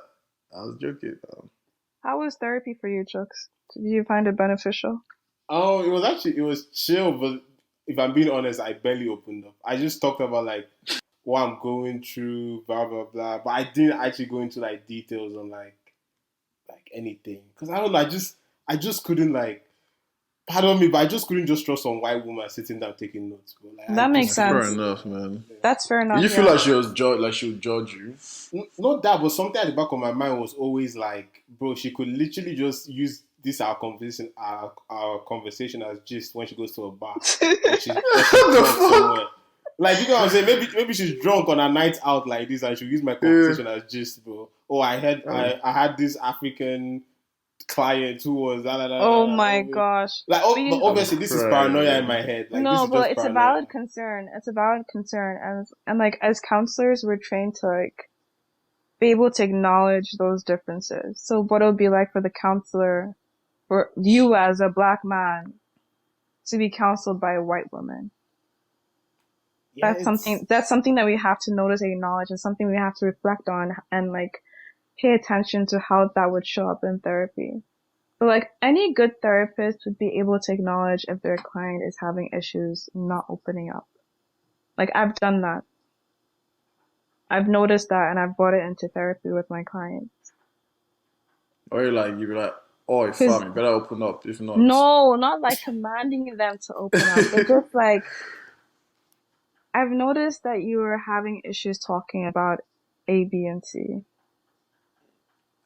I was joking. How was therapy for you, Chucks? Did you find it beneficial? Oh, it was chill, but if I'm being honest, I barely opened up. I just talked about like what I'm going through, blah blah blah. But I didn't actually go into like details on like anything because I don't know. I just couldn't like. Pardon me, but I just couldn't just trust some white woman sitting down taking notes. But like I That makes just Fair couldn't sense. do that. enough, man. Yeah. That's fair Did enough, you feel yeah. like she would judge you? Not that, but something at the back of my mind was always like, bro, she could literally just use this our conversation as gist when she goes to a bar or she's What the drunk fuck? somewhere. Like you know what I'm saying? Maybe she's drunk on a night out like this and she'll use my Yeah. conversation as gist, bro. Oh, I had Um, I had this African client who was da da da Oh da da. my gosh. Like, But but I'm obviously, this is paranoia in crying. my head. Like, this no, is but just it's a paranoia. valid concern. It's a valid concern. And like as counselors, we're trained to like be able to acknowledge those differences. So what it would be like for the counselor, for you as a black man, to be counseled by a white woman. Yeah, it's That's something that we have to notice and acknowledge and something we have to reflect on and like pay attention to how that would show up in therapy. But like any good therapist would be able to acknowledge if their client is having issues not opening up. Like I've done that. I've noticed that and I've brought it into therapy with my clients. Or you be like, oh, Cause fam, you better open up. If not, no, not like commanding them to open up, but just like I've noticed that you are having issues talking about A, B, and C.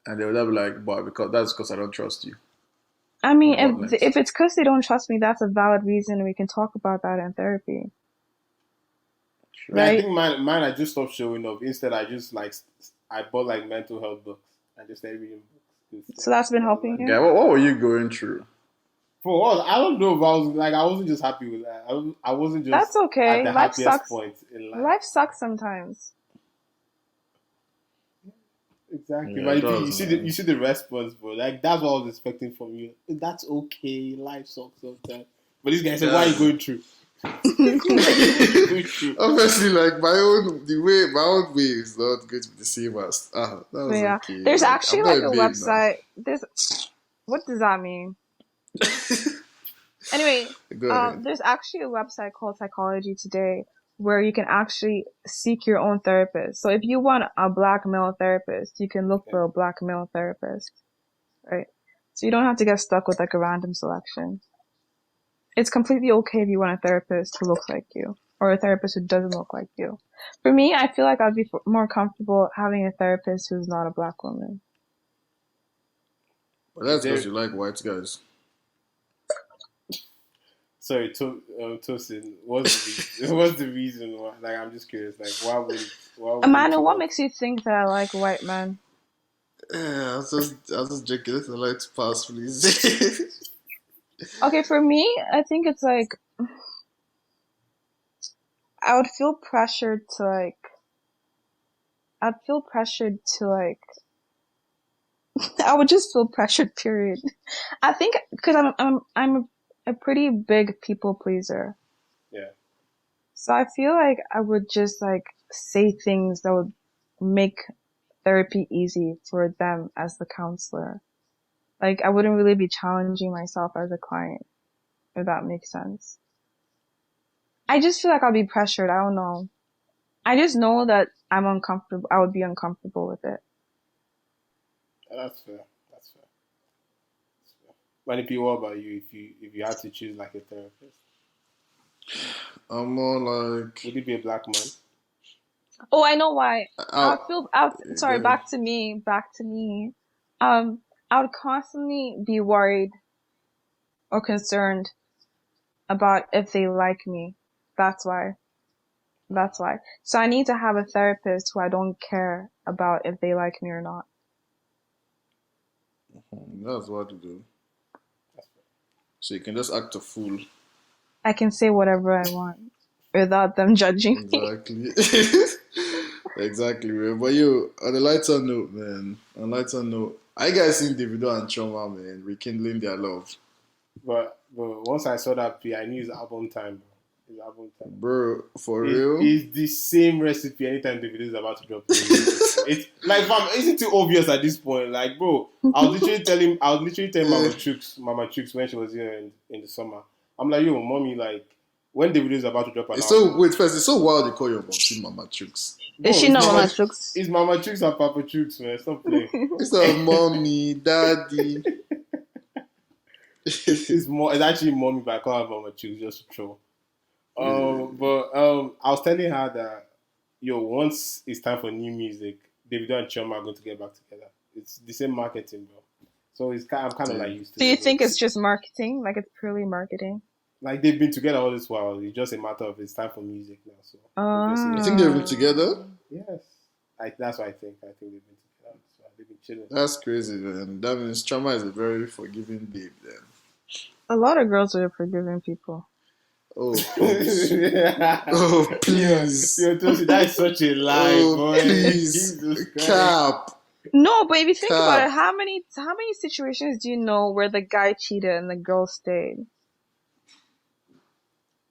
and they would be like, but because I don't trust you. I mean, Now what if next? it's because they don't trust me, that's a valid reason. We can talk about that in therapy, yeah. I True. right? think mine. I just stopped showing up. Instead, I just like I bought like mental health books and just started reading books So instead. that's been So I was helping like, you. Guy, what were you going through? for what? I don't know if I was like I wasn't just happy with that. I wasn't just That's at okay. the Life happiest sucks. point in life. Life sucks sometimes. Exactly. Yeah, But it does, you man. see the response, bro. Like that's what I was expecting from you. That's okay. Life sucks sometimes. But this guy said, "Why are you God. going through? What are you going through?" Obviously, like my own way is not going to be the same as that was Yeah. okay. There's Like actually I'm not like a a babe now. website. What does that mean? Anyway, Go ahead. there's actually a website called Psychology Today where you can actually seek your own therapist. So if you want a black male therapist, you can look Yeah. for a black male therapist, right? So you don't have to get stuck with like a random selection. It's completely okay if you want a therapist who looks like you or a therapist who doesn't look like you. For me, I feel like I'd be more comfortable having a therapist who's not a black woman. But Is that's because there you like white guys. Sorry, Tosin. What's the reason why? Like, I'm just curious. Like, why wouldn't Emmanuel, you what want? makes you think that I like white men? Yeah, I was just joking. Let the light pass, please. Okay, for me, I think it's like I would feel pressured to like I'd feel pressured to like I would just feel pressured, period. I think because I'm a pretty big people pleaser. Yeah. So I feel like I would just like say things that would make therapy easy for them as the counselor. Like I wouldn't really be challenging myself as a client, if that makes sense. I just feel like I'll be pressured. I don't know. I just know that I'm uncomfortable. I would be uncomfortable with it. That's fair. That's fair. That's fair. Many people, what about you? If you had to choose like a therapist, I'm more like, would it be a black man? Oh, I know why. I'll, Sorry, go back to me. Um, I would constantly be worried or concerned about if they like me. That's why. That's why. So I need to have a therapist who I don't care about if they like me or not. That's what to do. That's fair. So you can just act a fool. I can say whatever I want without them judging me. Exactly. Exactly, man. But you, on a lighter note, man. On a lighter note, I guys seen Davido and Choma, man, rekindling their love. But once I saw that play, I knew it's album time, bro. It's album time. Bro, for It real? is the same recipe anytime the video is about to drop. It's like, fam, isn't it too obvious at this point? Like, bro, I was literally telling Eh, Mama Chuks when she was here in the summer. I'm like, yo, mommy, like, when the video is about to drop an it's so, album, wait, first, it's so wild they call your mom Mama Chuks. Is bro, she not Mama Chuks? It's Mama Chuks and Papa Chuks, man. Stop playing. It's not mommy, daddy. It's actually mommy, but I call her Mama Chuks just to troll. But I was telling her that once it's time for new music, Davido and Chioma are going to get back together. It's the same marketing, bro. So I'm kind of like used to Do you it. think it's just marketing? Like it's purely marketing? Like they've been together all this while. It's just a matter of it's time for music now. So You think they've been Ah. together? yes, that's what I think. I think they've been together. So they've been chilling. That's crazy, man. That means Choma is a very forgiving babe, then. A lot of girls are forgiving people. Oh, please. Oh, please. Tosin, that is such a lie, Oh, boy. please. Jesus Christ. Cap. No, but if you think about it, Cap. how many situations do you know where the guy cheated and the girl stayed?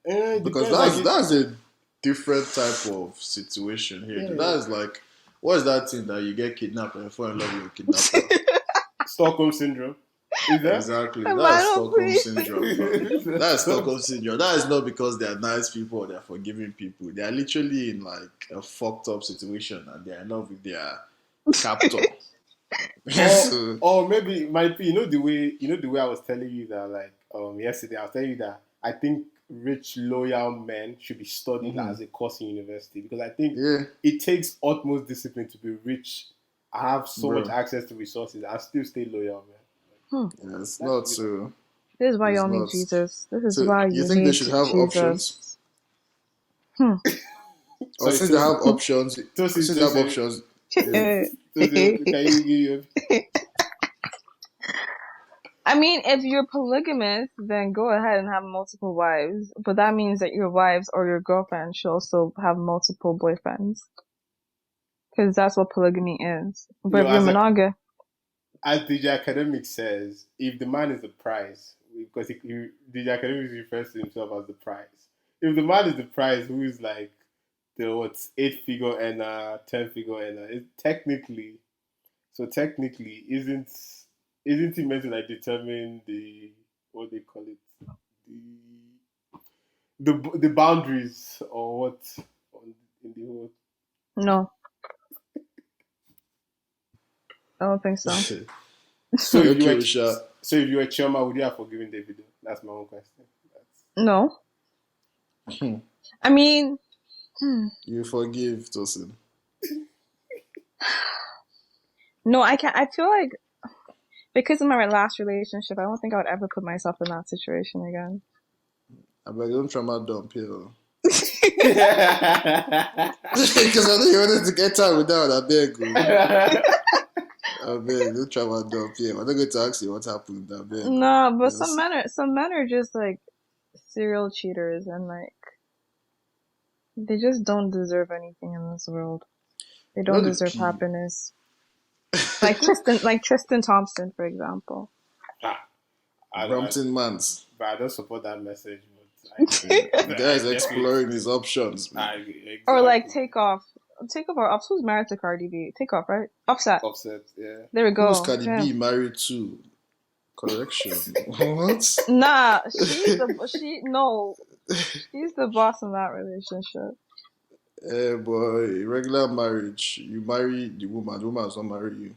It Because depends. Like that's a different type of situation here. Yeah. That is like, what is that thing that you get kidnapped and you fall in love with a kidnapper? Stockholm syndrome. Is that? Exactly. Am That's I not Stockholm pleased? syndrome. Bro. That's Stockholm syndrome. That is not because they are nice people or they are forgiving people. They are literally in like a fucked up situation and they are in love with their captor. So, Or maybe it might be the way I was telling you that like yesterday I was telling you that I think rich loyal men should be studied as a course in university because I think yeah, it takes utmost discipline to be rich, have so much bro. access to resources and still stay loyal, man. Yeah, it's That's not really so. This is why It's y'all need not. Jesus. This is So, why you you think they need should have options? Jesus. Hmm. Or Sorry, since they have options, Tosin, since they have options, yeah. Tosin, can you I mean, if you're polygamous, then go ahead and have multiple wives. But that means that your wives or your girlfriend should also have multiple boyfriends. Because that's what polygamy is. But if you're monogamous, as DJ Academic says, if the man is the prize, because DJ Academic refers to himself as the prize. If the man is the prize, who is like the 8-figure earner, 10-figure earner, technically isn't he meant to like determine the what they call it the boundaries or what in the whole. no, I don't think so. So if you Okay, were Risha. so if you were Chioma, would you have forgiven Davido? That's my own question. No. I mean, You forgive Tosin. no, I can't. I feel like because of my last relationship, I don't think I would ever put myself in that situation again. I beg, don't trauma dump here. Yeah. Because I know you wanted to get time without. I beg you. I beg, don't trauma dump here. I'm not going to ask you what happened. I beg. No, but Yes. some men are just like serial cheaters and like they just don't deserve anything in this world. They don't Not the deserve P. happiness. Like Tristan Thompson, for example. Brompton Mans. But I don't support that message. The guy is exploring his options, man. Exactly. Or like Takeoff or Offs. Who's married to Cardi B? Takeoff, right? Offset. Yeah. There we go. Who's Cardi Yeah. B married to? Correction. What? Nah, she's the boss in that relationship. Boy, regular marriage. You marry the woman does not marry you.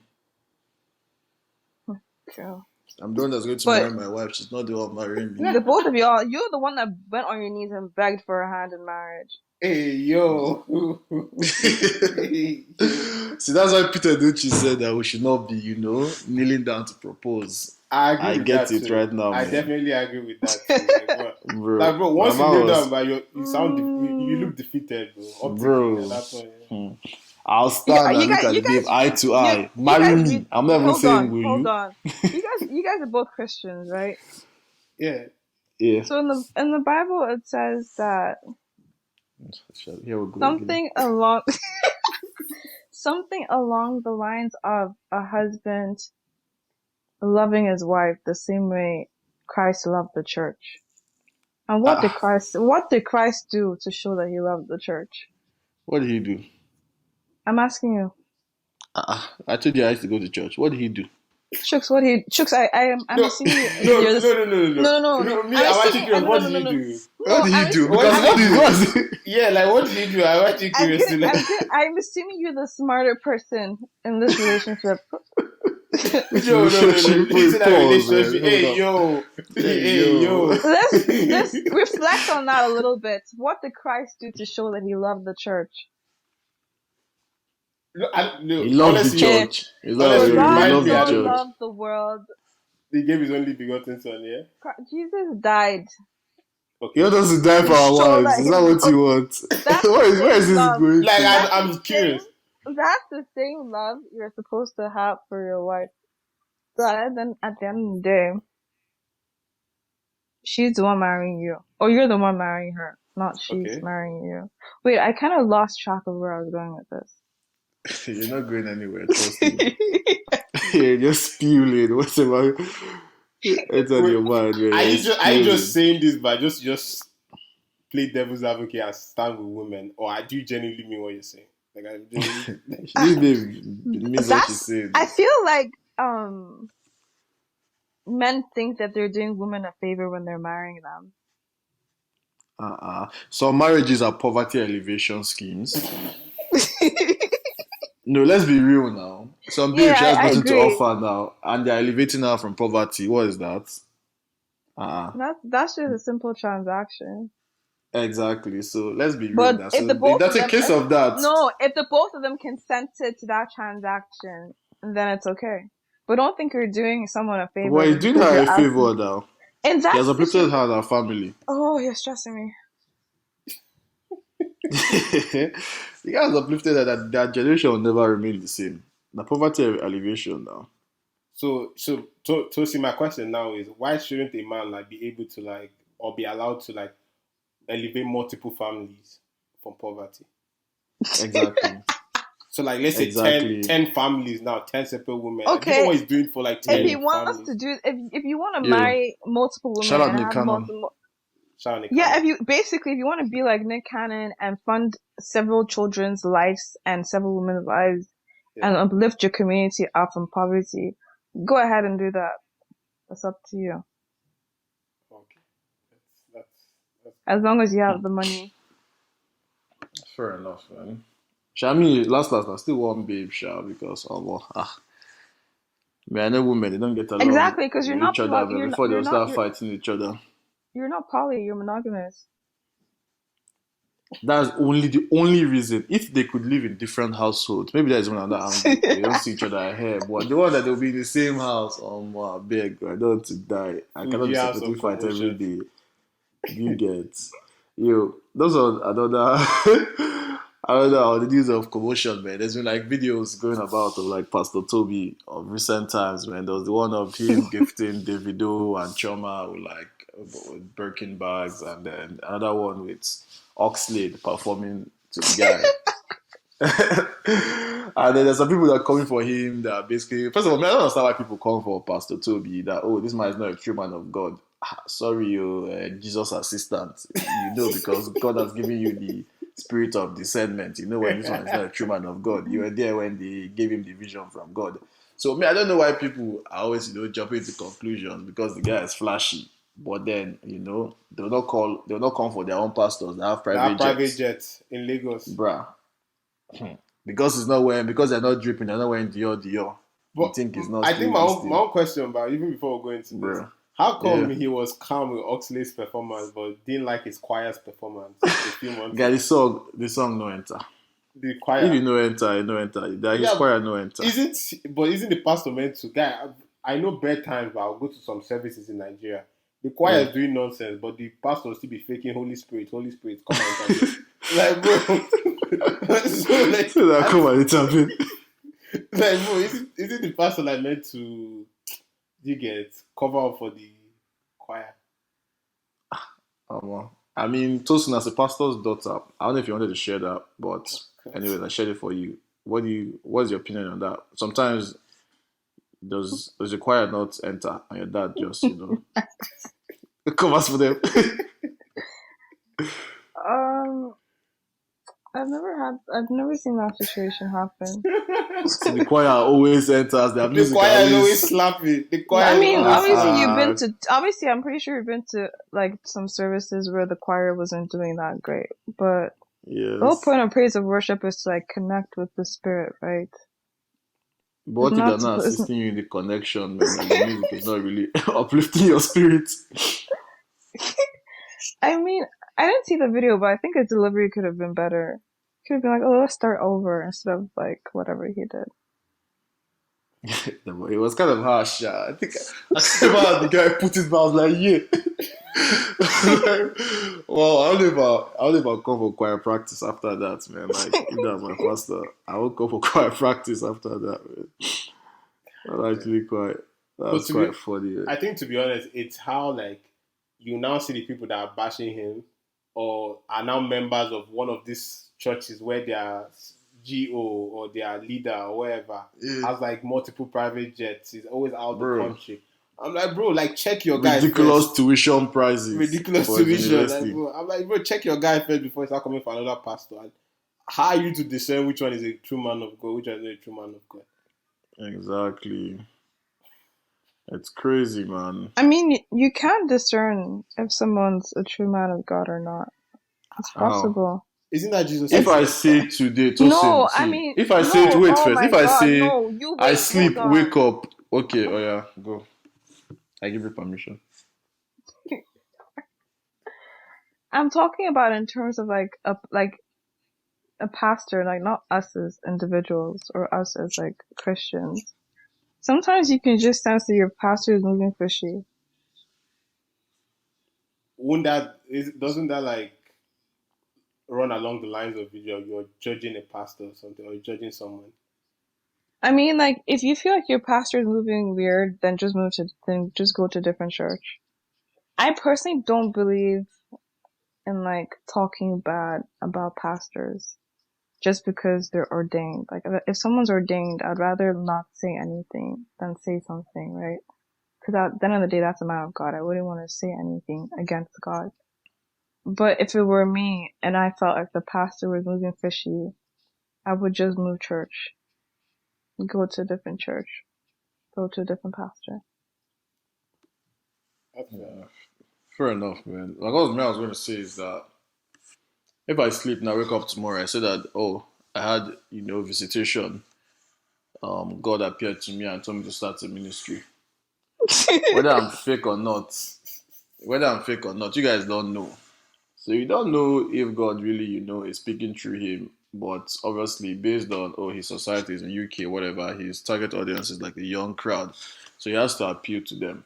True. I'm the one that's going to marry my wife. She's not the one marrying me. The both of y'all, you're the one that went on your knees and begged for a hand in marriage. Hey, yo. See, that's why Peter Ducci said that we should not be, kneeling down to propose. I get it too. right now. I man. definitely agree with that too. Bro, once you kneel down, but you look defeated, bro. I'll stand and look at the babe eye to eye. Marry me. I'm not even saying will you. Hold on. You guys are both Christians, right? Yeah. Yeah. So in the Bible it says that Here we go something along the lines of a husband loving his wife the same way Christ loved the church. And what did Christ do to show that he loved the church? What did he do? I'm asking you. I told you I used to go to church. What did he do? Chuks, I'm assuming you're No. Me, I'm actually curious. What did he do? What did he do? Because yeah, like what did he do? I'm actually curious. I'm assuming you're the smarter person in this relationship. No. Hey, yo. Let's reflect on that a little bit. What did Christ do to show that he loved the church? He loves the church. He loves the world. He gave his only begotten son, yeah? Jesus died. Okay. He wants us to die for our wives. Is that what you want? Where is this going? Like, I'm curious. That's the same love you're supposed to have for your wife. So then at the end of the day, she's the one marrying you. Or you're the one marrying her. Not she's marrying you. Wait, I kind of lost track of where I was going with this. You're not going anywhere, trust me. You're just spewing whatever it's on your mind. Are you just saying this by just play devil's advocate and stand with women? Or do you genuinely mean what you're saying? Like, I genuinely means what you're saying. I feel like men think that they're doing women a favor when they're marrying them. So marriages are poverty elevation schemes. No, let's be real now. Some babe she has nothing to offer now, and they're elevating her from poverty. What is that? That's just a simple transaction. Exactly. So let's be real. But now. if So the both that's a case of that. No, if the both of them consented to that transaction, then it's okay. But don't think you're doing someone a favor. Well, you're doing her a favor now. And he has uplifted her and her family. Oh, you're stressing me. The guy has uplifted that generation will never remain the same. The poverty elevation now. So see, my question now is, why shouldn't a man be able to or be allowed to elevate multiple families from poverty? Exactly. So let's say 10 families now, 10 separate women. Okay. This is what he's doing for 10 If you want families. us to do, if you want to marry multiple women, shout out Nick Cannon. Yeah, if you want to be like Nick Cannon and fund several children's lives and several women's lives and uplift your community out from poverty, go ahead and do that. That's up to you. Okay, that's as long as you have the money. Fair enough, man. Shami, last, I still want babe, because I know women, they don't get along. Exactly, because you're not before they start fighting each other. You're not poly, you're monogamous. That's the only reason. If they could live in different households, maybe there's one another angle. They don't see each other here, but the one that they'll be in the same house, beg, I don't want to die. I cannot be separating fight every day. Do you get? Those are another another on the news of commotion, man. There's been like videos going about of like Pastor Toby of recent times, man. There was the one of him gifting Davido and Choma with Birkin bags, and then another one with Oxlade performing to the guy. And then there's some people that are coming for him that basically, first of all, man, I don't understand why people come for Pastor Toby that, oh, this man is not a true man of God. Sorry, you Jesus assistant. Because God has given you the spirit of discernment. You know when this one is not a true man of God. You were there when they gave him the vision from God. So, I don't know why people are always, jumping to conclusions because the guy is flashy. But then, they'll not come for their own pastors that have private private jets. jet in Lagos. Bruh. Because it's not wearing, because they're not dripping, they're not wearing Dior. But You think it's not? I think my own question about even before we go into this, how come he was calm with Oxlade's performance but didn't like his choir's performance a few months Guy, the song no enter. The choir. If you no enter, no enter. His choir no enter. Isn't the pastor meant to? Guy, I know bedtime, but I'll go to some services in Nigeria. The choir is doing nonsense, but the pastor will still be faking Holy Spirit, come out. Like, bro. So come on, it's happening. Like, bro, isn't the pastor like meant to cover up for the choir? I mean, Tosin, as a pastor's daughter, I don't know if you wanted to share that, but anyways, I shared it for you. What's your opinion on that? Sometimes does the choir not enter and your dad just, covers for them? I've never seen that situation happen. So the choir always enters. Their music the choir is always slappy. The choir. I mean, obviously I'm pretty sure you've been to like some services where the choir wasn't doing that great. But the whole point of praise of worship is to like connect with the spirit, right? But what if they're not assisting you in the connection, man, and the music is not really uplifting your spirit? I mean, I didn't see the video, but I think his delivery could have been better. Could have been like, oh, let's start over instead of like whatever he did. It was kind of harsh. I think the guy put his mouth like, yeah. Well, I don't know if I'll come for choir practice after that, man. Like, if that's my pastor, I won't come for choir practice after that, man. That's actually quite funny. Man. I think, to be honest, it's how like you now see the people that are bashing him or are now members of one of these churches where their GO or their leader or whatever has like multiple private jets. He's always out the country. I'm like, bro, like check your guy. Ridiculous tuition prices. Ridiculous tuition. Like, bro, I'm like, bro, check your guy first before you start coming for another pastor. And how are you to discern which one is a true man of God, which one is not a true man of God? Exactly. It's crazy, man. I mean, you can discern if someone's a true man of God or not. It's possible. Isn't that Jesus? If I say today, Tosin, no, I mean, if I say wait first, if I say I sleep, wake up, okay, oh yeah, go. I give you permission. I'm talking about in terms of like a pastor, like not us as individuals or us as like Christians. Sometimes you can just sense that your pastor is moving fishy. Doesn't that like run along the lines of you're judging a pastor or something, or you're judging someone? I mean, like, if you feel like your pastor is moving weird, then just go to a different church. I personally don't believe in like talking bad about pastors just because they're ordained. Like, if someone's ordained, I'd rather not say anything than say something, right? Because at the end of the day, that's a man of God. I wouldn't want to say anything against God. But if it were me and I felt like the pastor was moving fishy, I would just move church. Go to a different church. Go to a different pastor. Yeah. Fair enough, man. Like what I was going to say is that if I sleep and I wake up tomorrow, I say that, I had, visitation. God appeared to me and told me to start a ministry. Whether I'm fake or not, you guys don't know. So you don't know if God really, is speaking through him. But obviously, based on his society is in UK, whatever, his target audience is like a young crowd, so he has to appeal to them,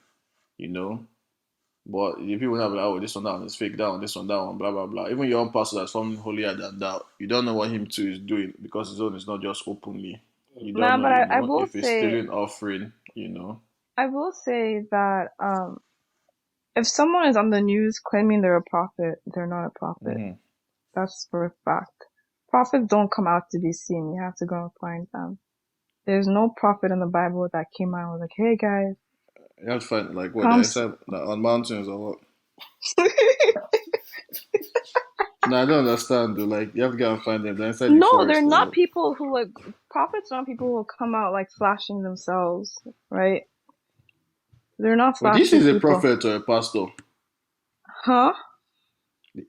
But the people have like, oh, this one, that one is fake, that one, this one, that one, blah, blah, blah. Even your own pastor that's something holier than that, you don't know what him too is doing because his own is not just openly. You Nah, don't know, but I will if he's say, stealing offering. I will say that if someone is on the news claiming they're a prophet, they're not a prophet. Mm-hmm. That's for a fact. Prophets don't come out to be seen. You have to go and find them. There's no prophet in the Bible that came out and was like, "Hey guys, You have to find, like, what, come." they're inside, like, on mountains or what? No, I don't understand, though. Like, you have to go and find them. They're inside the No, they're forest or not what? people who like prophets. Are not people who come out like flashing themselves, right? They're not But this flashing is a people, prophet or a pastor. huh?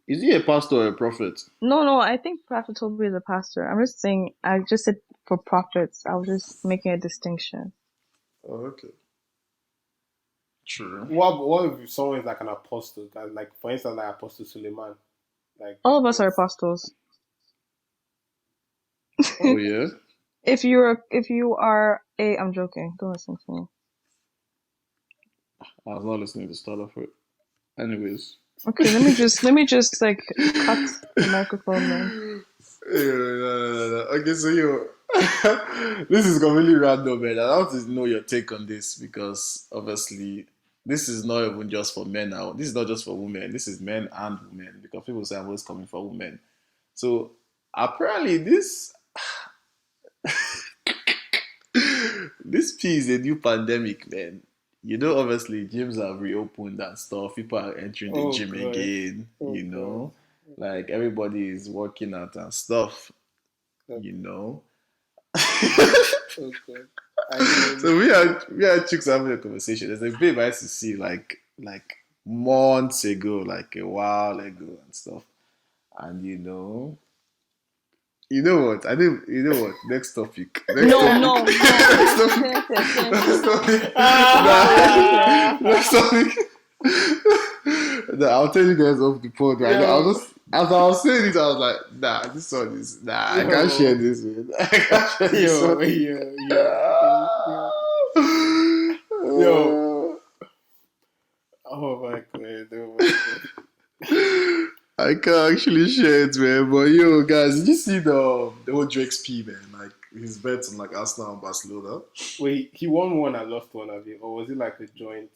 Is he a pastor or a prophet? No, no. I think Prophet Toby is a pastor. I'm just saying. I just said for prophets. I was just making a distinction. Oh, okay. True. What if someone is like an apostle? Like for instance, like Apostle Suleiman. Like All of us are what's apostles. Oh, yeah? If you are a, I'm joking. Don't listen to me. I was not listening to start off with. Anyways. Okay, let me just like cut the microphone then. No. Okay, so this is completely random, man. I want to know your take on this because obviously this is not even just for men now. This is not just for women. This is men and women because people say I'm always coming for women. So apparently this P is a new pandemic, man. Obviously gyms have reopened and stuff. People are entering the oh gym god, again. oh god, Like everybody is working out and stuff. oh You know. oh god. I mean, So we had Chuks having a conversation. There's a babe I used to see like months ago, like a while ago and stuff. And you know what? I think you know what? Next topic. Next No, topic. no, no. Next Finish, topic. finish it, finish Next it. topic. Finish it. Nah, next topic. Nah, I'll tell you guys off the pod. Right? I yo, was just as I was saying it, I was like, nah, this one is I can't share yo, this, man. I can't share this one. yo. Yo, oh my god, oh my god. I can't actually share it, man. But yo, guys, did you see the whole Drake's P, man? Like his bets on like Arsenal and Barcelona. Wait, he won one and lost one, of it, or was it like a joint?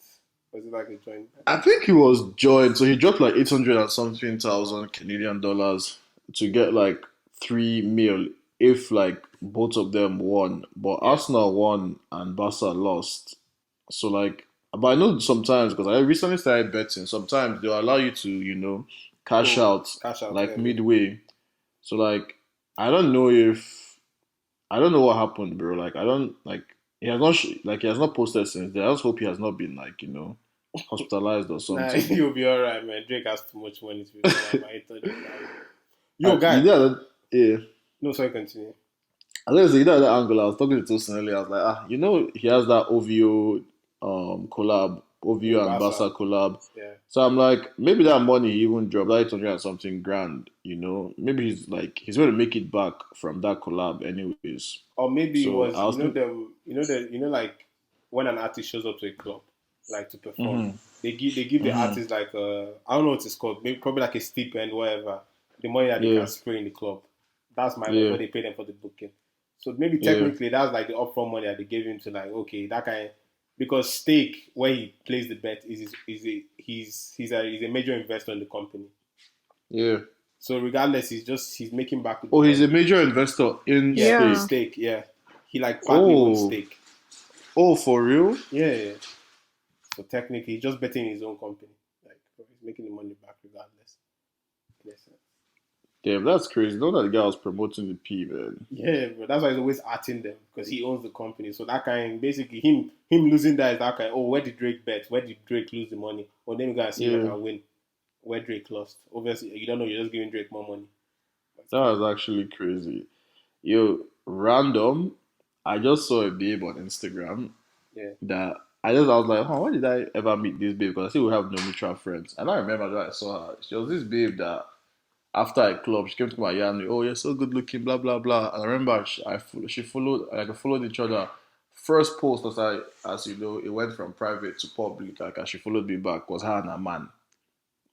Was it like a joint? I think he was joined, so he dropped like 800 and something thousand Canadian dollars to get like 3 mil if like both of them won. But Yeah. Arsenal won and Barca lost. So like, but I know sometimes because I recently started betting. Sometimes they'll allow you to cash Oh, out cash out like early. midway. So like, I don't know if I don't know what happened, bro. Like I don't like he has not posted since. Then. I just hope he has not been like hospitalized or Nah, something. you'll be alright, man. Drake has too much money to be gone. I thought it now. Yo, And guy. yeah. No, sorry, continue. I was that angle. I was talking to Tosin earlier. I was like, he has that OVO collab, In OVO and Barca. Barca collab. Yeah. So I'm like, maybe that money he even dropped, that 800 and something grand. Maybe he's going to make it back from that collab, anyways. Or maybe it So was, I was thinking, like when an artist shows up to a club, like to perform, mm-hmm, they give the mm-hmm, artist like I don't know what it's called, maybe probably like a stipend, whatever, the money that they yeah, can spray in the club. That's my yeah, what they pay them for the booking. So maybe yeah, technically that's like the upfront money that they gave him to like okay that kind because stake where he plays the bet he's a major investor in the company. yeah. So regardless, he's making back with the Oh, he's a money. major investor in Yeah, in Yeah. stake. stake. Yeah, he like partly owns Oh, stake. oh, for real? Yeah. So technically, he's just betting his own company. Like he's making the money back regardless. Yes. Damn, that's crazy. Know that the guy was promoting the P, man. Yeah, but that's why he's always arting them because he owns the company. So that kind, basically, him losing that is that kind. Oh, where did Drake bet? Where did Drake lose the money? Well, then you gotta see if I Yeah, can win. Where Drake lost. Obviously, you don't know. You're just giving Drake more money. That's that crazy. was actually crazy. Yo, random. I just saw a babe on Instagram Yeah. that I was like, why did I ever meet this babe? Because I see we have no mutual friends. And I remember that I saw her. She was this babe that after a club, she came to my yard. Oh, you're so good looking, blah blah blah. And I remember she followed, like I followed each other first post as you know, it went from private to public. Like, as she followed me back, was her and her man.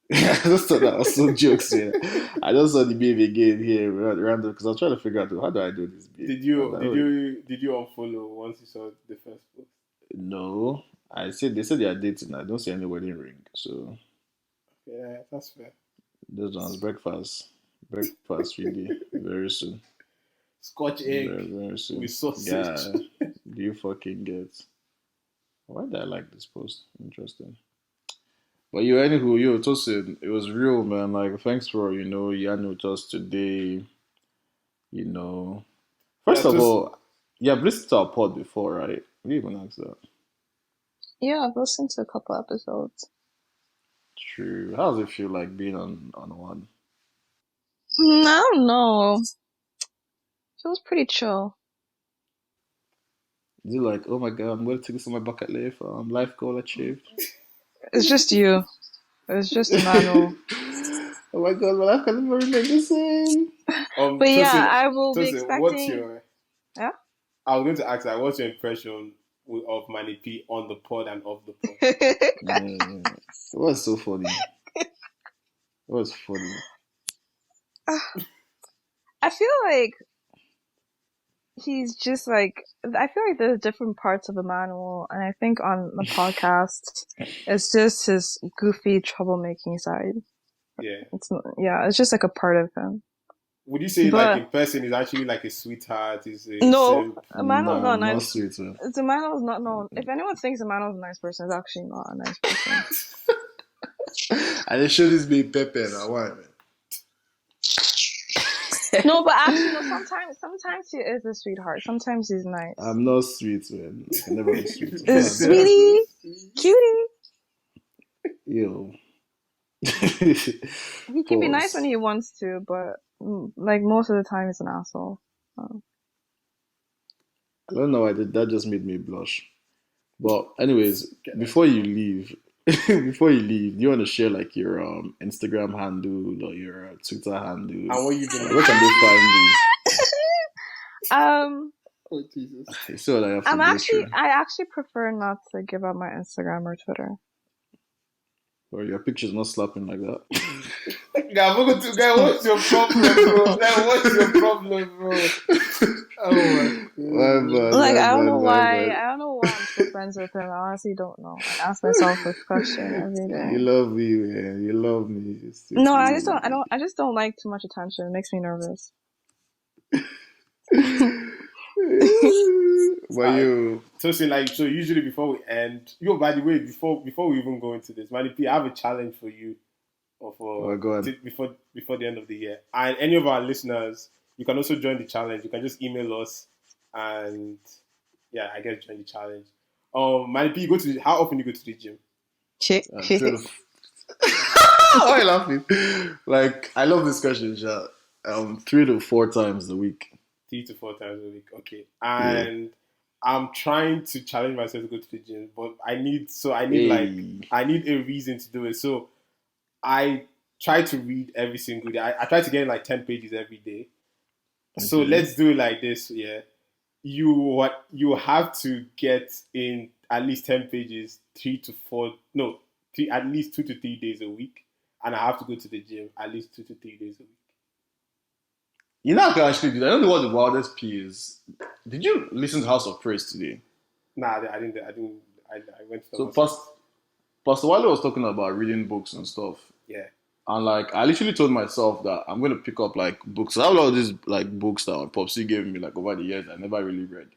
I just thought that was so jokes. Yeah. I just saw the babe again here random because I was trying to figure out how do I do this babe. Did you unfollow once you saw the first post? No, I said they said they are dating. I don't see any wedding ring, so Yeah, that's fair. those ones breakfast really very soon, Scotch very egg very soon. with sausage. Yeah, do you fucking get? Why did I like this post? Interesting. But anywho, Tosin, it was real, man. Like, thanks for yapping with us today. You know, Yeah, first of just all, yeah, I've listened to our pod before, right? We even asked that. Yeah, I've listened to a couple episodes. True. How does it feel like being on one? I don't know. Feels pretty chill. Is it like, oh my god, I'm going to take this on my bucket list, life goal achieved? It's just you. It's just Emmanuel. Oh my god, my life can never remain the same. But yeah, Tosin, I will be Tosin, what's expecting. your? Yeah. I was going to ask that. What's your impression of Manny P on the pod and off the pod? It was so funny. It was funny. I feel like he's just like, I feel like there's different parts of Emmanuel, and I think on the podcast, it's just his goofy troublemaking side. Yeah. It's just like a part of him. Would you say But like in person he's actually like a sweetheart? He's a no, simp? Emmanuel's not Not nice. sweet, man. Emmanuel's not known. If anyone thinks Emmanuel's a nice person, it's actually not a nice person. I just show this baby Pepe now. Why, man? No, but actually, no. Sometimes he is a sweetheart. Sometimes he's nice. I'm not sweet, man. I can never be sweet. Sweetie, cutie. Yo. He can be nice when he wants to, but like most of the time, he's an asshole. I don't know why that just made me blush. But anyways, before you leave, do you want to share like your Instagram handle or your Twitter handle? And what you been? Where can they find you? Oh Jesus! You see what I have to I go through. actually prefer not to give out my Instagram or Twitter. Or your picture's not slapping like that. Guy, what's your problem, bro? What's your problem, bro? Oh my God. Like, I don't know why I'm so friends with him. I honestly don't know. I ask myself this question every day. You love me, man. You love me. No, I just don't like too much attention. It makes me nervous. But you, so usually before we end, by the way, before we even go into this, Manny P, I have a challenge for you, before the end of the year. And any of our listeners, you can also join the challenge. You can just email us, and yeah, I guess join the challenge. Manny P, how often you go to the gym? why are you laughing? Like, I love this question, Sha. 3 to 4 times a week. 3 to 4 times a week, okay. And I'm trying to challenge myself to go to the gym, but I need a reason to do it. So I try to read every single day. I try to get in like 10 pages every day. Okay. So let's do it like this, yeah. You have to get in at least 10 pages, at least 2 to 3 days a week, and I have to go to the gym at least 2 to 3 days a week. You know, I can actually do that. I don't know what the wildest P is. Did you listen to House of Praise today? Nah, I didn't. I went to the Pastor Wale was talking about reading books and stuff. Yeah. And like, I literally told myself that I'm going to pick up like books. I have a lot of these like books that Popsy gave me like over the years I never really read.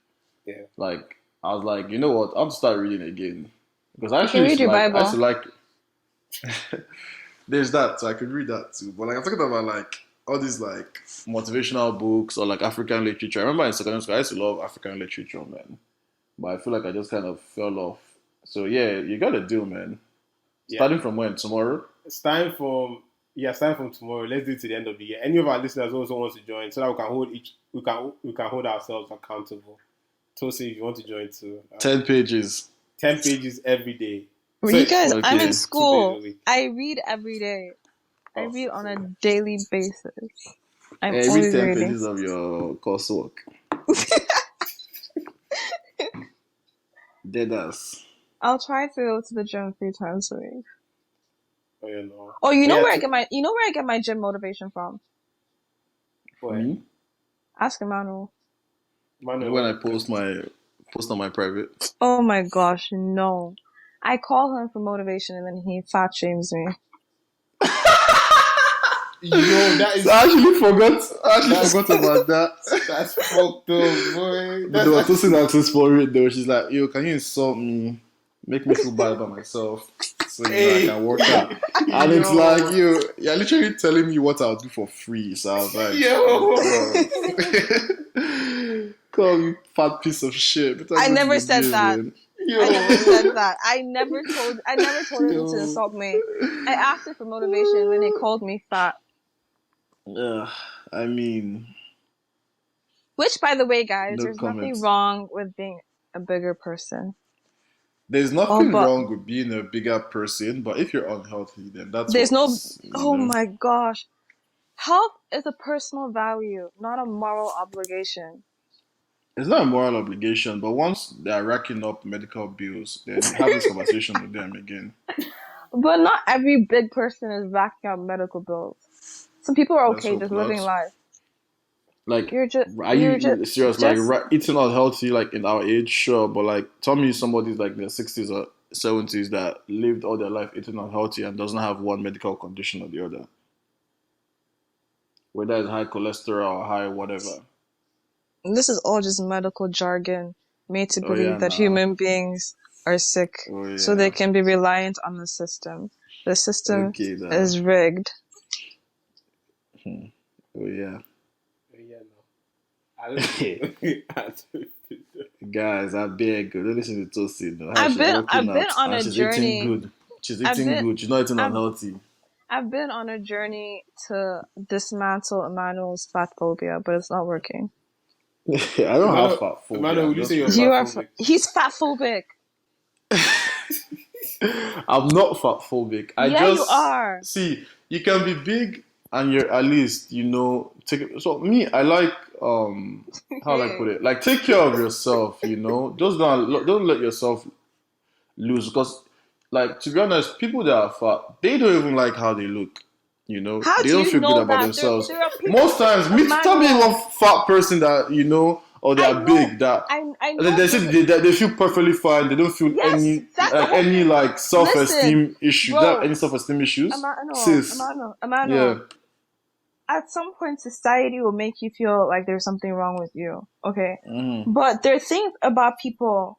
Yeah. Like, I was like, you know what? I have to start reading again. Because I actually read your Bible. I used to like. There's that, so I could read that too. But like, I'm talking about like all these like motivational books or like African literature. I remember in secondary school I used to love African literature, man. But I feel like I just kind of fell off. So yeah, you gotta do, man. Starting from when? Tomorrow? Starting from tomorrow. Let's do it to the end of the year. Any of our listeners also wants to join, so that we can hold ourselves accountable. Tosin, if you want to join too. 10 pages. 10 pages every day. So you guys, okay. I'm in school. I read every day. I read on a daily basis. Every 10 pages of your coursework. Deadass. I'll try to go to the gym 3 times a week. Oh, you know. Oh, But yeah, you know where I get my gym motivation from? boy, Me? Ask Emmanuel. Manuel, When I what the post on my private. Oh my gosh, no. I call him for motivation and then he fat shames me. Yo, So I actually that's forgot about that. that's fucked up, boy. But That's there was actually Tosin access for it though. She's like, yo, can you insult me? Make me feel bad about myself. So I hey, can work out. And it's yo, like, you're literally telling me what I'll do for free. So I was like, yo. bro. Call you fat piece of shit. Better I go to never the said gym, that. man. I never Yo, said that. I never told him to yo, insult me. I asked him for motivation and then he called me fat. Yeah, I mean, Which, by the way, guys, no there's nothing comments. wrong with being a bigger person. There's Oh, nothing but wrong with being a bigger person, but if you're unhealthy, then that's there's no, what's, oh my gosh. Health is a personal value, not a moral obligation. it's not a moral obligation, but once they're racking up medical bills, then have this conversation with them again. But not every big person is racking up medical bills. Some people are Let's okay hope just living not. life. Like, are You're just, you serious? Like, just, eating unhealthy, like in our age, sure, but like, tell me somebody's like in their 60s or 70s that lived all their life eating unhealthy and doesn't have one medical condition or the other, whether it's high cholesterol or high whatever. this is all just medical jargon made to Oh yeah, believe that nah. human beings are sick Oh so they yeah. can be reliant on the system. The system Okay, nah. is rigged. Hmm. Oh yeah. yeah, no, I don't think. I don't think Guys, I beg, don't listen to Tosin. How I've she's been working I've been out on and a she's eating journey. good. She's I've eating been good. She's not eating I've unhealthy. I've been on a journey to dismantle Emmanuel's fat phobia, but it's not working. I don't have Emmanuel, fat phobia. Emmanuel, I'm would you say just you're very. You fat are phobic? he's fat phobic. I'm not fat phobic. I Yeah, you just are. see you can be big and you're at least take it. So me, I like how will I put it? Like take care of yourself. Just don't let yourself lose because like to be honest, people that are fat they don't even like how they look. How They do don't you feel good know about that themselves. there are people Most times, tell me one Emmanuel? fat person that or they I are know big that I they know say there's they feel perfectly fine. They don't feel yes, that's the whole any thing. like self Listen, esteem issues. They have bro, any self esteem issues, Emmanuel, sis? Emmanuel, Yeah. Emmanuel. At some point, society will make you feel like there's something wrong with you. Okay. Mm-hmm. But there are things about people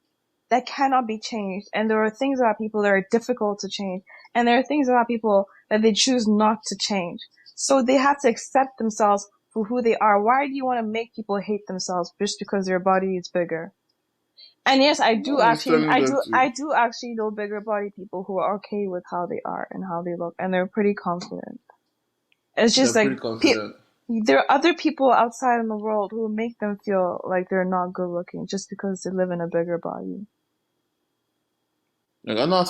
that cannot be changed. And there are things about people that are difficult to change. And there are things about people that they choose not to change. So they have to accept themselves for who they are. Why do you want to make people hate themselves just because their body is bigger? And yes, No one is telling them to. I do actually know bigger body people who are okay with how they are and how they look. And they're pretty confident. It's They're just like, pretty confident. there are other people outside in the world who make them feel like they're not good looking just because they live in a bigger body. Like, no,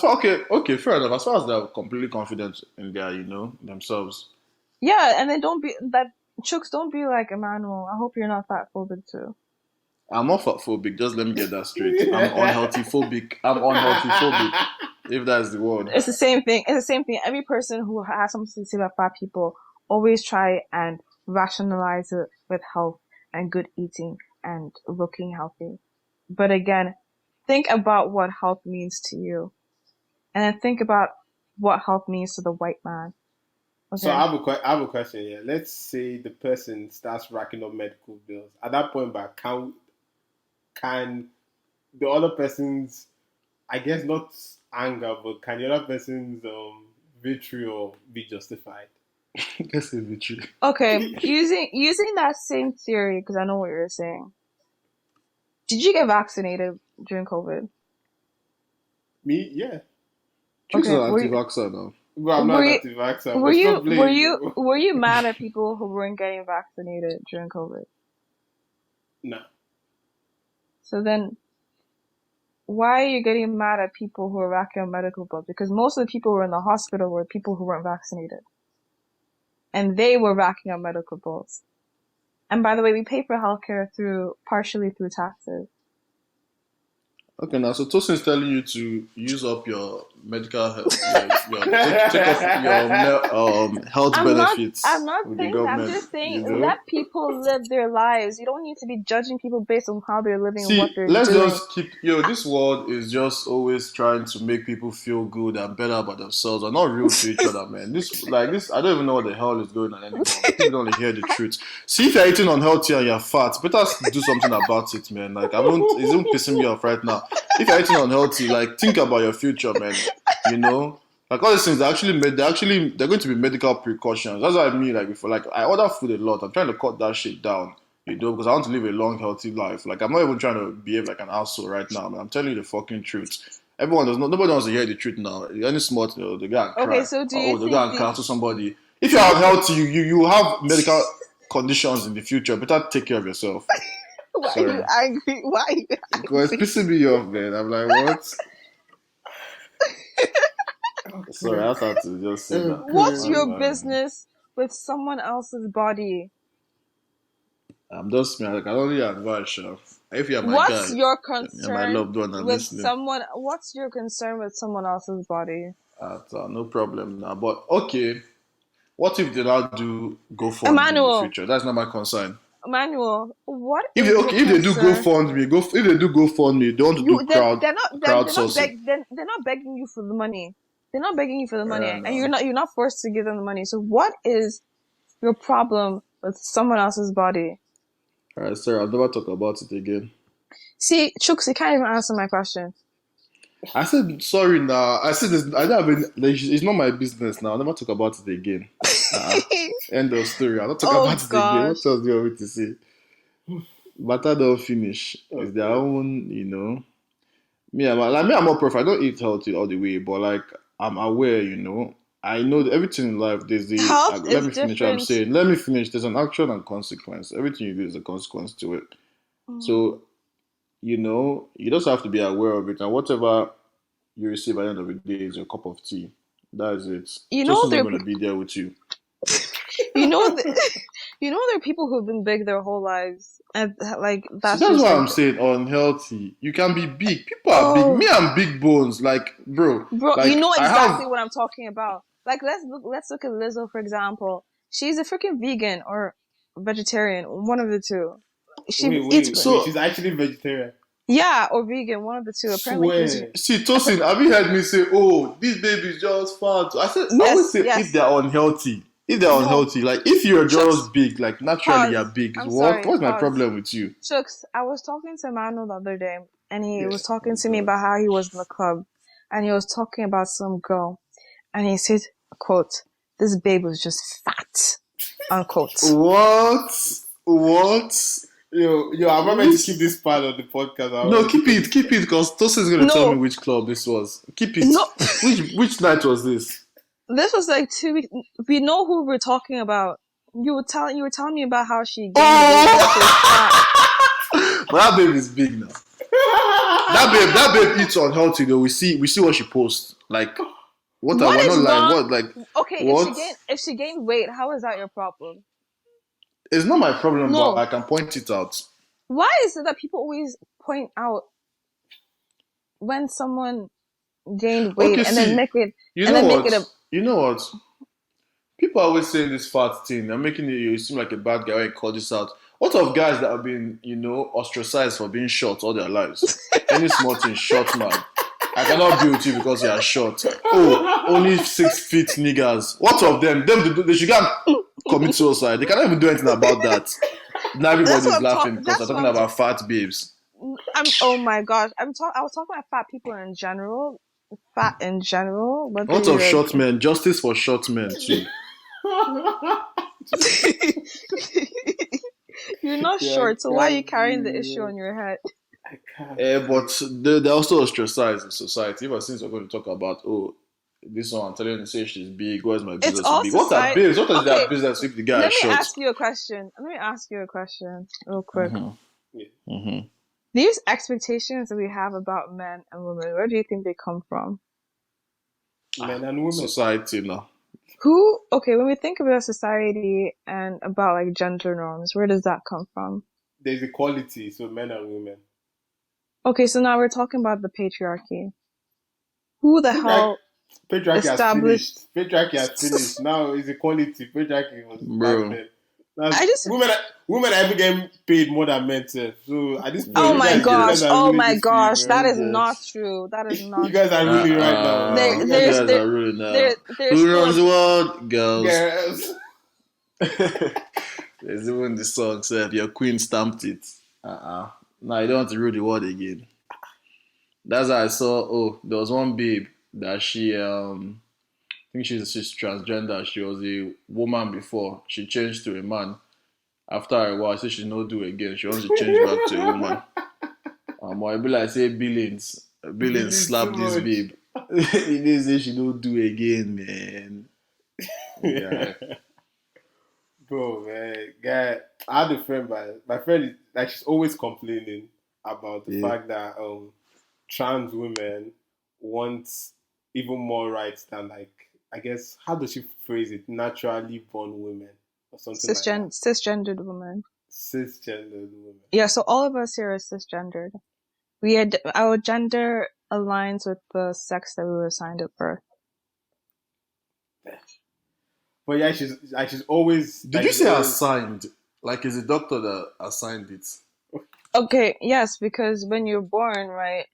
okay, fair enough. As far as they're completely confident in their, themselves. Yeah, and then don't be that Chuks. Don't be like Emmanuel. I hope you're not fat phobic too. I'm not fat phobic. Just let me get that straight. I'm unhealthy phobic. I'm unhealthy phobic. If that's the word. It's the same thing. It's the same thing. Every person who has something to say about fat people always try and rationalize it with health and good eating and looking healthy. But again, think about what health means to you, and then think about what health means to the white man. So Okay. I have a question here. Let's say the person starts racking up medical bills. At that point, but can the other person's, I guess not anger, but can the other person's vitriol be justified? Guess it'd be true. Okay, using that same theory, because I know what you're saying. Did you get vaccinated during COVID? Me, yeah. Choose an Okay, anti-vaxxer now. Well, I'm not were an you anti-vaxxer, but stop playing. You. were you mad at people who weren't getting vaccinated during COVID? No. So then, why are you getting mad at people who are racking up medical bills? Because most of the people who were in the hospital were people who weren't vaccinated, and they were racking up medical bills. And by the way, we pay for healthcare partially through taxes. Okay, now so Tosin is telling you to use up your medical health, take off your health I'm benefits not with the saying that. I'm government. just saying You know. let people live their lives. You don't need to be judging people based on how they're living and what See, they're let's doing. just keep. This world is just always trying to make people feel good and better about themselves, and not real to each other, man. This. I don't even know what the hell is going on anymore. Like, people don't hear the truth. See, if you're eating unhealthy and you're fat, better do something about it, man. Like, it's even pissing me off right now. If you're eating unhealthy, like, think about your future, man. You know. Like all these things, they're going to be medical precautions. That's what I mean. Like before, like I order food a lot. I'm trying to cut that shit down. Because I want to live a long, healthy life. Like I'm not even trying to behave like an asshole right now, man. I'm telling you the fucking truth. Nobody wants to hear the truth now. Any smart, they go and cry. Okay, so do you They go think and cancel somebody. If you're unhealthy, you have medical conditions in the future. Better take care of yourself. why are you Sorry. angry? Why are you Because it's angry? pissing me off, man. I'm like, what? Sorry, I just had to just say that. What's I'm, your I'm, business with someone else's body? I'm just man. Like I only advise, Chef. If you're my What's guy, your you're my concern loved one, I'm with listening. someone? What's your concern with someone else's body? No problem now. But okay, what if they now do GoFundMe in the Emmanuel, future? That's not my concern. Emmanuel, what If is your if they do concern? if they do GoFundMe, they want to do crowdsourcing. They're not begging you for the money. They're not begging you for the money, and No. you're not forced to give them the money. So what is your problem with someone else's body? All right, sir. I'll never talk about it again. See, Chuks, you can't even answer my question. I said sorry now. I said this, I don't have any, like, it's not my business now. I'll never talk about it again. End of story. I'll not talk Oh about it again. gosh. What else do you want me to say? Matter don't finish. It's their Okay. own, I'm not perfect. I don't eat healthy all the way, but like I'm aware, I know that everything in life. Health Let is me finish what I'm different. saying. Let me finish. There's an action and consequence. Everything you do is a consequence to it. So you just have to be aware of it, and whatever you receive at the end of the day is your cup of tea. That is it. You know Tosin's not there, going to be there with you. you know, you know there are people who've been big their whole lives, and like See, that's that's just why like, I'm saying unhealthy. You can be big. People are big. Me, oh, I'm big bones. Like, bro, bro, you like know I exactly have. what I'm talking about. Like let's look at Lizzo for example. She's a freaking vegan or vegetarian, one of the two. She eats, Wait. So She's actually vegetarian. yeah, or vegan, one of the two. Apparently, she's Swear. see, Tosin, have you heard me say, "Oh, this baby's just fat"? I always yes, say if yes. they're unhealthy. If they're No, unhealthy, like if you're Chucks, just big, like naturally you're pause. big. I'm sorry, What's my pause. problem with you? Chucks, I was talking to Emmanuel the other day, and he Yeah. was talking Oh to me god. about how he was in the club, and he was talking about some girl, and he said, quote, this babe was just fat, unquote. What? What? Yo, I'm not meant to keep this part of the podcast. I'm No, meant to keep cut it, this keep part. it, because Tosin's gonna tell me No, which club this was. Keep it. no, Which night was this? this was like 2 weeks. We know who we're talking about. You were telling me about how she gained weight and how she was fat. Oh! But that babe is big now. That babe eats unhealthy though. We see what she posts. Like What we're is not lying. wrong? What like Okay, what? if she gained weight, how is that your problem? It's not my problem, but No. I can point it out. Why is it that people always point out when someone gained weight Okay, and then see, make it you and know then make what? it a You know what? People are always saying this fat thing. They're making you seem like a bad guy when you call this out. What of guys that have been, ostracized for being short all their lives? Any small thing, short man. I cannot be with you because you are short. Oh, only 6 feet niggas. What of them? They should go and commit suicide. They cannot even do anything about that. Now everybody's laughing because they're that's what talking I'm about fat babes. I'm oh my gosh. I was talking about fat people in general. Fat in general, whether What of you're short men? Justice for short men too. you're not Yeah, I short, so why are you can't carrying the issue breathe. on your head? I can't breathe. But they're also ostracized in society. Ever since we're going to talk about, this one, I'm telling you to say she's big. Where's my It's business to all be? What are society. babes? What is Okay, their business if the guy let is me short? ask you a question. Let me ask you a question real quick. Mm-hmm. Yeah. Mm-hmm. These expectations that we have about men and women, where do you think they come from? Men and women. Society now. Okay, when we think about society and about like gender norms, where does that come from? There's equality, so men and women. Okay, so now we're talking about the patriarchy. Who the hell Patriarchy has established? finished. Patriarchy has finished. Now it's equality. Patriarchy was back Bro. then. Now I just. women are even getting paid more than men. Sef. So at this point, Oh Bro, my you guys gosh! are Oh ruling my this field, gosh! That bro. is not yes. true. That is You not guys are true. ruling right now. There, You You guys there's guys are there, are ruling now. there's Who still runs a the world? Girls. girls. There's even the song said your queen stamped it. Now you don't want to rule the world again. That's how I saw. Oh, there was one babe that I think she's transgender. She was a woman before. She changed to a man. After a while, she said she no do again. She wants to change back to a woman. I be like say Billings This is too slap this much. babe. He didn't say she don't do again, man. Yeah. Bro, man, guy, I had a friend, my friend is like she's always complaining about the Yeah. fact that trans women want even more rights than like I guess how does she phrase it? Naturally born women or something like that. cisgendered woman. Cisgendered women. Yeah, so all of us here are cisgendered. We had our gender aligns with the sex that we were assigned at birth. But yeah, she's always Did you say assigned? Like, is the doctor that assigned it? Okay, yes, because when you're born, right?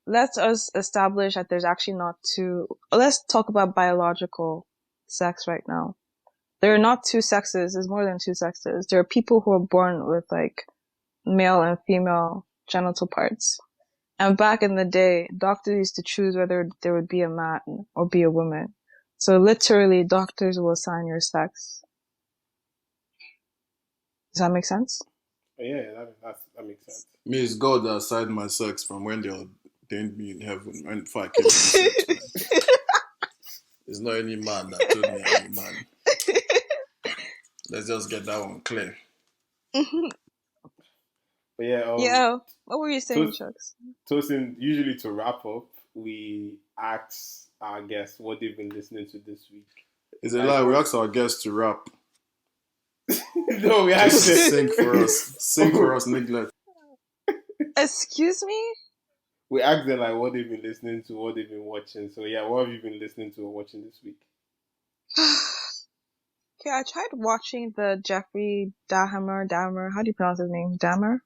Let us establish that there's actually not two. Let's talk about biological sex right now. There are not two sexes. There's more than two sexes. There are people who are born with like male and female genital parts. And back in the day, doctors used to choose whether there would be a man or be a woman. So literally, doctors will assign your sex. Does that make sense? Yeah, that makes sense. Me, it's God that assigned my sex from when they ordained me in heaven. When I came to this earth, man. There's not any man that told me I'm a man. Let's just get that one clear. But yeah, Yeah. What were you saying, Tos- Chuks? Tosin, usually to wrap up, we ask our guests what they've been listening to this week. It's a lie. We asked our guests to rap. No, we asked them. Sing for us. Sing for us, Nicholas. Excuse me? We asked them like what they've been listening to, what they've been watching. So yeah, what have you been listening to or watching this week? Okay, I tried watching the Jeffrey Dahmer. How do you pronounce his name? Dahmer?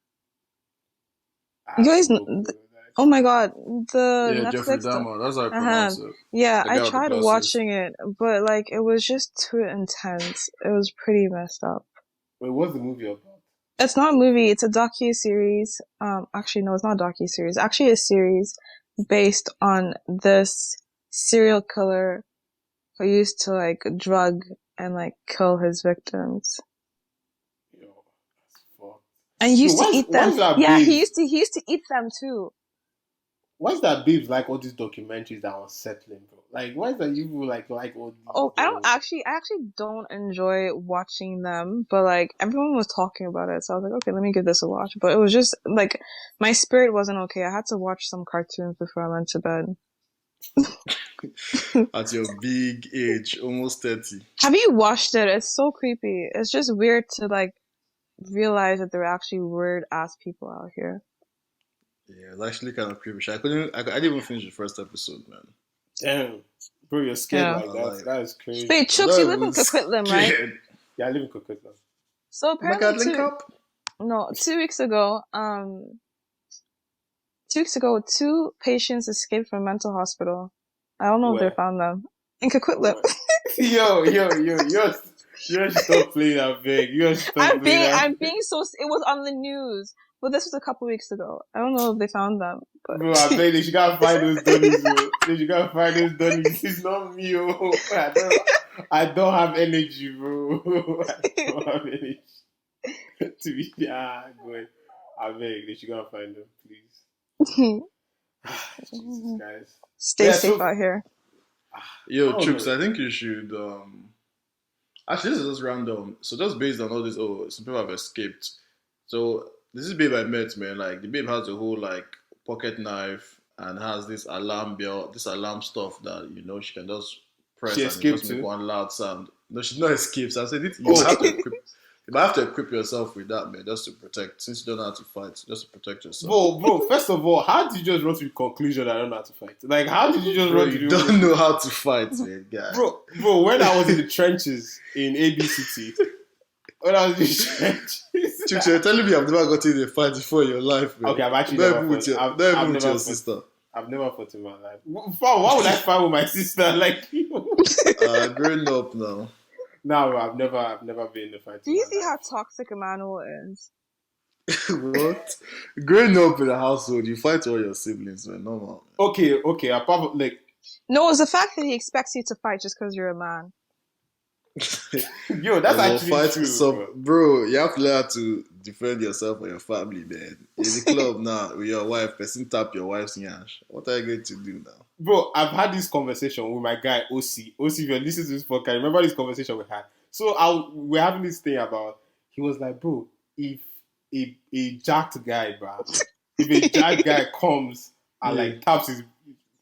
You guys, oh my god, the Yeah, Jeffrey Netflix. Dahmer. That's how I pronounce it. Yeah, The guy I with the tried glasses. watching it, but like it was just too intense. It was pretty messed up. Wait, what's the movie about? It's not a movie, it's a docu-series. Actually no, it's not a docu-series. Actually a series based on this serial killer who used to like drug and like kill his victims. Yo, that's fucked. And he used to eat them. Yeah, he used to eat them too. Why is that babes like all these documentaries that are unsettling, bro? Like, why is that you like all these? Oh, I actually don't enjoy watching them, but like everyone was talking about it, so I was like, okay, let me give this a watch. But it was just like my spirit wasn't okay. I had to watch some cartoons before I went to bed. At your big age, almost 30. Have you watched it? It's so creepy. It's just weird to like realize that there are actually weird ass people out here. Yeah, it's actually kind of creepy. I didn't even finish the first episode, man. Damn, bro, you're scared like that. That is crazy. Wait, Chuks, you live in Coquitlam, right? Yeah, I live in Coquitlam. So apparently, 2 weeks ago, 2 weeks ago, 2 patients escaped from a mental hospital. I don't know if they found them in Coquitlam. Yo, you stop playing that big. I'm being so. It was on the news, but this was a couple weeks ago. I don't know if they found them. But... Bro, I bet they should gotta find those dummies, bro. They should gotta find those dummies. It's not me, oh. I don't have energy, bro. I don't have energy to be going. I beg, they should gotta find them, please. Jesus, guys. Stay safe out here. Yo, Chuks, I think you should. Actually, this is just random. So just based on all this, some people have escaped. So this is babe I met, man. Like the babe has a whole like pocket knife and has this alarm bell, this alarm stuff that she can just press and just make one loud sound. No, she's not escaped. So I said, You might have to equip yourself with that, man, just to protect. Since you don't know how to fight, just to protect yourself. Bro, first of all, how did you just run to the conclusion that I don't know how to fight? Like, how did you just Bro, run to you the don't know how to fight, man, guy. Bro, when I was in the trenches in ABCT, when I was in the trenches... Chuks, you're telling me I've never gotten in a fight before in your life, man. Okay, I've actually not never even with fought. your, I've with never your fought. sister. I've never fought in my life. Why would I fight with my sister? Like, Growing up now. no, I've never been in a fight. Do you see how toxic Emmanuel is? What? Growing up in a household, you fight all your siblings, man. Normal. Man. Okay. Apart from, like, no, it's the fact that he expects you to fight just because you're a man. Yo, that's actually true, bro. You have to learn how to defend yourself or your family, man. In the club now with your wife, person tap your wife's nyash. What are you going to do now? Bro, I've had this conversation with my guy, OC. OC, if you're listening to this podcast, remember this conversation we had? So we're having this thing about, he was like, bro, if a jacked guy, bro, if a jacked guy comes and like taps his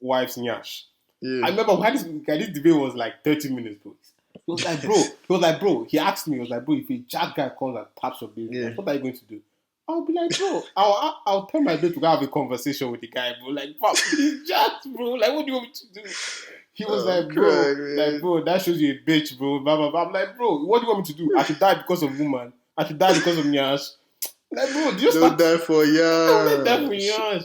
wife's nyash. Yeah. I remember when this debate was like 30 minutes, bro. He was like, bro, he asked me, he was like, bro, if a jack guy comes and taps your baby, what are you going to do? I'll be like, bro, I'll tell my babe to go have a conversation with the guy, bro. Like, fuck, he's jacked, bro. Like, what do you want me to do? He was bro, that shows you a bitch, bro. Blah, blah, blah. I'm like, bro, what do you want me to do? I should die because of woman. I should die because of nyash. Like, bro, don't die for yash. Don't die for yash.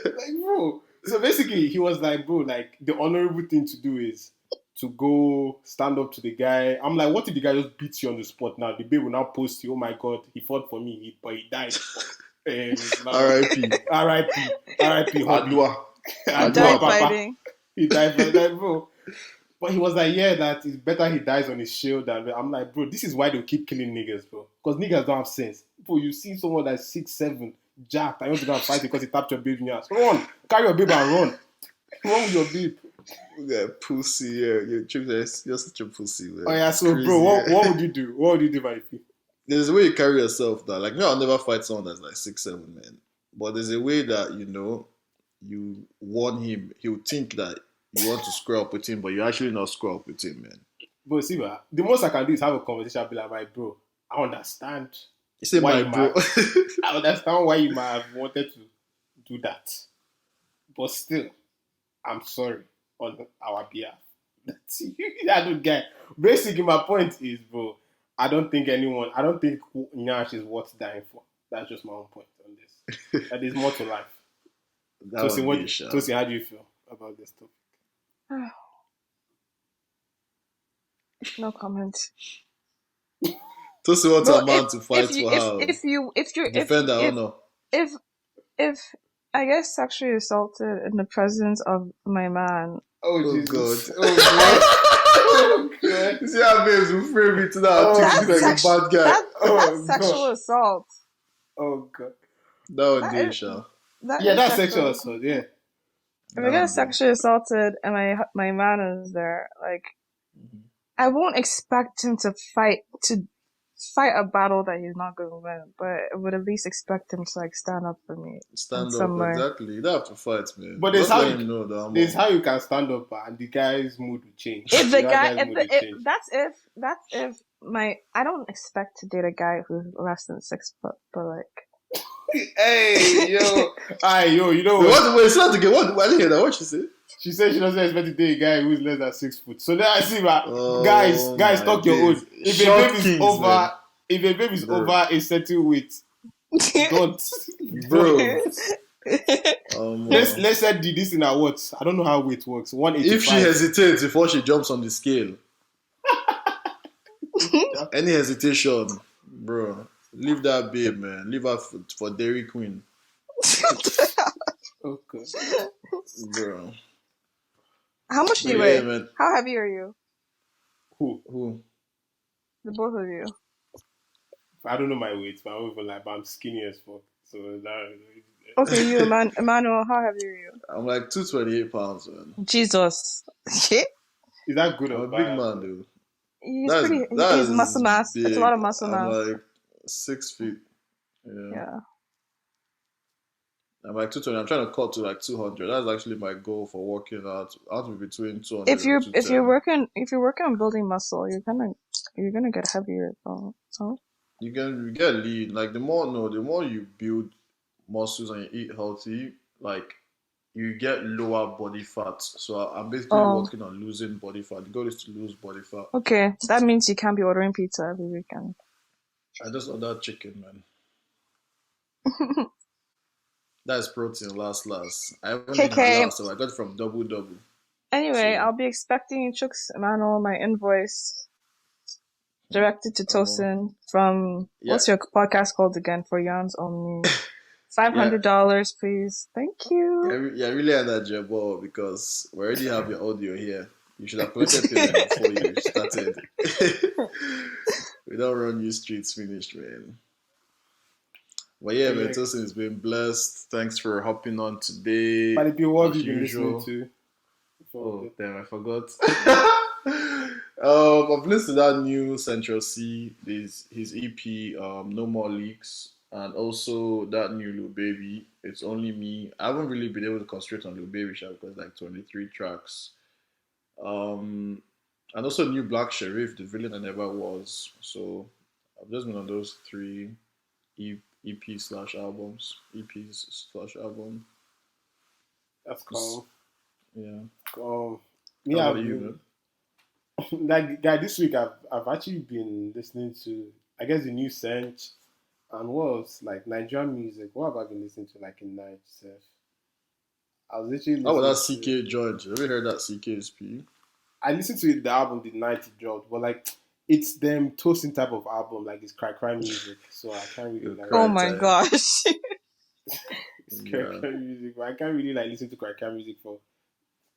Like, bro. So basically, he was like, bro, like, the honorable thing to do is to go stand up to the guy. I'm like, what if the guy just beats you on the spot now? The babe will now post you, oh my God, he fought for me, but he died. R.I.P. R.I.P. Adwa. He died fighting. He died fighting, bro. But he was like, yeah, that it's better he dies on his shield than... I'm like, bro, this is why they'll keep killing niggas, bro. Because niggas don't have sense. Bro, you see someone that's 6'7", jacked, I want to go and fight because he tapped your baby in your ass. Run! Carry your baby and run. Run with your babe. Yeah, pussy, yeah. You're such a pussy, man. Oh, yeah, so, crazy, bro, what would you do? What would you do, my people? There's a way you carry yourself that, like, me, I'll never fight someone that's like 6'7", man. But there's a way that, you warn him. He'll think that you want to square up with him, but you actually not square up with him, man. But see, man, the most I can do is have a conversation. I'll be like, my bro, I understand. You say, my bro. I understand why you might have wanted to do that. But still, I'm sorry on our behalf. I don't get. Basically, my point is, bro, I don't think Nyash is worth dying for. That's just my own point on this. That there's more to life. Tosin, how do you feel about this topic? No comment. Tosin wants a man to fight for her. If you're defend her honor. If I get sexually assaulted in the presence of my man. Oh God. Oh God. You see how babes will frame me to that. Like a bad guy. That's sexual assault. Oh God. That would be Sha. That's sexual assault, yeah. If I get sexually assaulted and my man is there, like, I won't expect him to fight a battle that he's not going to win, but I would at least expect him to, like, stand up for me. Stand up, exactly. You don't have to fight, man. But there's how you can stand up and the guy's mood will change. If the guy, that's if I don't expect to date a guy who's less than 6 foot, but like. Hey, yo, you know what? Wait, start again. What? I didn't hear that. What she said? She said she doesn't expect to date a guy who's less than 6 foot. So then I see, guys, talk your own. If a baby is over a certain weight, don't, bro. Let's say this in our words. I don't know how weight works. 185. If she hesitates before she jumps on the scale, any hesitation, bro. Leave that babe, man. Leave her for Dairy Queen. Okay. Bro. How much do you weigh? Man. How heavy are you? Who? The both of you. I don't know my weight, but I'm skinny as fuck. So that. Okay, you, Emmanuel, how heavy are you? I'm like 228 pounds, man. Jesus. Is that good? I'm a big man, dude. He's muscle mass. Big. It's a lot of muscle mass. I'm like 6 feet. Yeah. I'm like 220. I'm trying to cut to like 200. That's actually my goal for working out. I have to be between 200. If you're working on building muscle, you're gonna get heavier though. So you get lean. Like the more you build muscles and you eat healthy, like you get lower body fat. So I'm basically Oh, working on losing body fat. The goal is to lose body fat. okay. That means you can't be ordering pizza every weekend. I just ordered chicken, man. That's protein, last. I haven't eaten KK. halal, so I got it from Double Double. Anyway, So I'll be expecting Chuks Emmanuel my invoice directed to um, Tosin from yeah, what's your podcast called again for Yawns Only? Five yeah, hundred dollars, please. Thank you. yeah, really had that job because we already have your audio here. You should have collected payment before you started. We don't run you streets finished, man. But yeah, But man, yeah, Tosin has been blessed. Thanks for hopping on today, but what have as you been listening usual. to? Before we Oh, get damn, I forgot. I've listened to that new Central C, his EP, No More Leaks, and also that new Lil Baby, It's Only Me. I haven't really been able to concentrate on Lil Baby Sha because like 23 tracks. Um, and also new Black Sheriff, The Villain I Never Was. So I've just been on those three EP slash albums, EPs slash album. that's calm. Yeah. Um, How me, about I've you, been man? like guy this week. I've actually been listening to I guess the new Sench and what else like Nigerian music. What have I been listening to like in night itself? I was literally How about that listening to CK joint? Have you heard that CKSP? I listened to the album the night it dropped, but like it's them Toasting type of album, like it's cry music. So I can't really Your like Oh cry my time. gosh. it's Yeah. cry music, but I can't really like listen to cry music for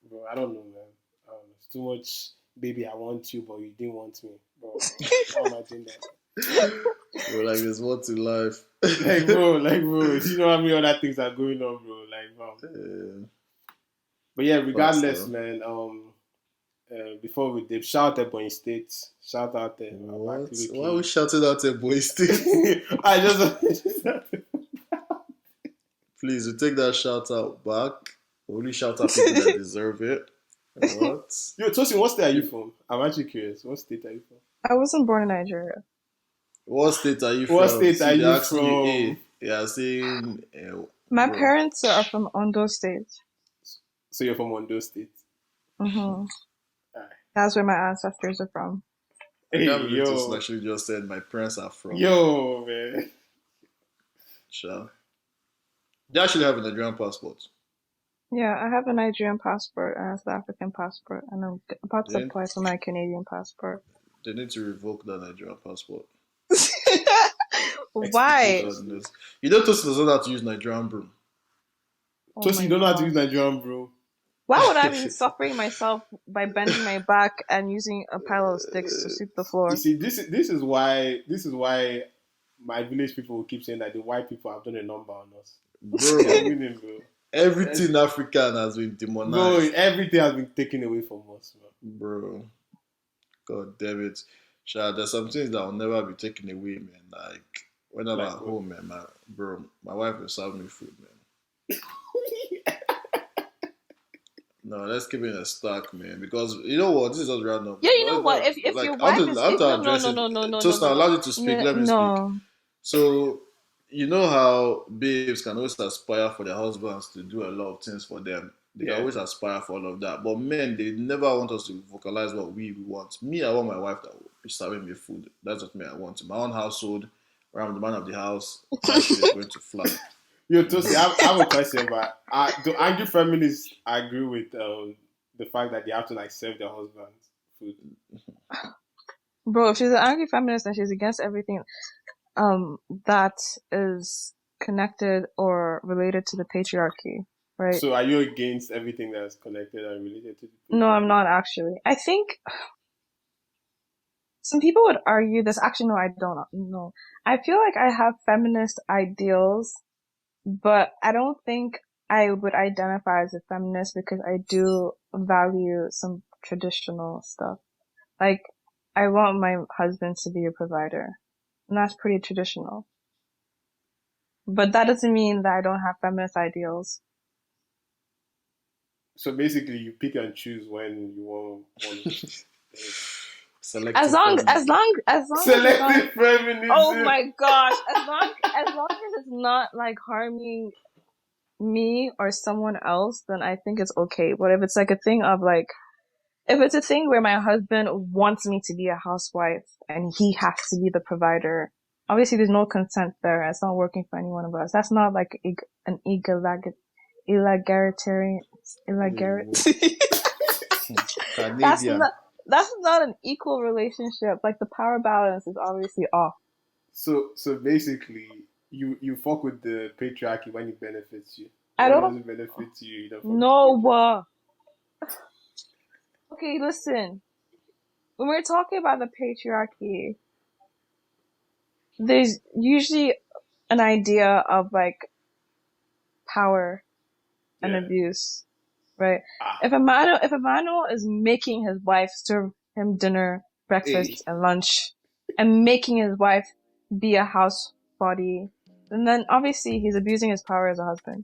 bro. I don't know, man. I don't know. It's too much. Baby, I want you, but you didn't want me, bro. How am I doing that? Bro, like there's more to life. Like bro, you know how many other things are going on, bro. Like, Yeah, but yeah, facts regardless, though. man. Before we did shout out Ebony State, shout out What? Why are we Abakaliki. shouting out a boy state? I just Please, we take that shout out back. We only shout out people that deserve it. What? yo Tosin, what state are you You, from? I'm actually curious. What state are you from? I wasn't born in Nigeria. what state are you What from? state are See, they're you asking you, from? hey, they are saying, My bro, parents are from Ondo State. So you're from Ondo State. Hmm Alright. That's where my ancestors are from. I Hey can't believe this yo, actually just said my parents are from. yo man. Sure. They actually have a Nigerian passport. Yeah, I have a Nigerian passport and a South African passport, and I'm about to They, apply for my Canadian passport. they need to revoke that Nigerian passport. Why? God knows. You know Tosin doesn't know how to use Nigerian broom. Oh Tosin, my you don't know how to god. use Nigerian, bro. Why would I be suffering myself by bending my back and using a pile of sticks to sweep the You floor? see, this is why my village people will keep saying that the white people have done a number on us. We are Bro, winning, bro. everything African has been Bro, demonized. everything has been taken away from us, man. Bro, God damn it. Sha, there's some things that will never be taken away, man. Like, when I'm at Like what? home, man, my wife will serve me food, man. No, let's keep it in a stack, man. Because you know what? This is just random. Yeah, you No, know it's what? not If like your wife is I have if to no no address no it. no no no no Just now, no allow you to speak. Let me speak. no. So, you know how babes can always aspire for their husbands to do a lot of things for them. They can Yeah. always aspire for all of that. But men, they never want us to vocalize what we want. Me, I want my wife that will be serving me food. That's what me I want. In my own household, where I'm the man of the house, that shit is going to fly. Yo, Tosi, I have a question, but do angry feminists agree with the fact that they have to like serve their husbands food? Bro, if she's an angry feminist and she's against everything that is connected or related to the patriarchy, right? So are you against everything that's connected and related to the No, I'm patriarchy? not actually. I think some people would argue this. Actually, no, I don't know. I feel like I have feminist ideals, but I don't think I would identify as a feminist because I do value some traditional stuff. Like, I want my husband to be a provider, and that's pretty traditional. But that doesn't mean that I don't have feminist ideals. So basically, you pick and choose when you want. Selective as long as it's not, Selective feminism. oh my gosh, as long as it's not like harming me or someone else, then I think it's okay. But if it's like a thing of like, if it's a thing where my husband wants me to be a housewife and he has to be the provider, obviously there's no consent there. It's not working for any one of us. That's not like an egalitarian. Canadian. That's not an equal relationship. Like the power balance is obviously off. So basically, you fuck with the patriarchy when it benefits you. I When don't. it doesn't benefit you, you don't fuck No. with the patriarchy. Okay, listen. When we're talking about the patriarchy, there's usually an idea of like power and Yeah. abuse, right? Ah. If Emmanuel is making his wife serve him dinner, breakfast, Hey. and lunch, and making his wife be a house body, and then obviously he's abusing his power as a husband.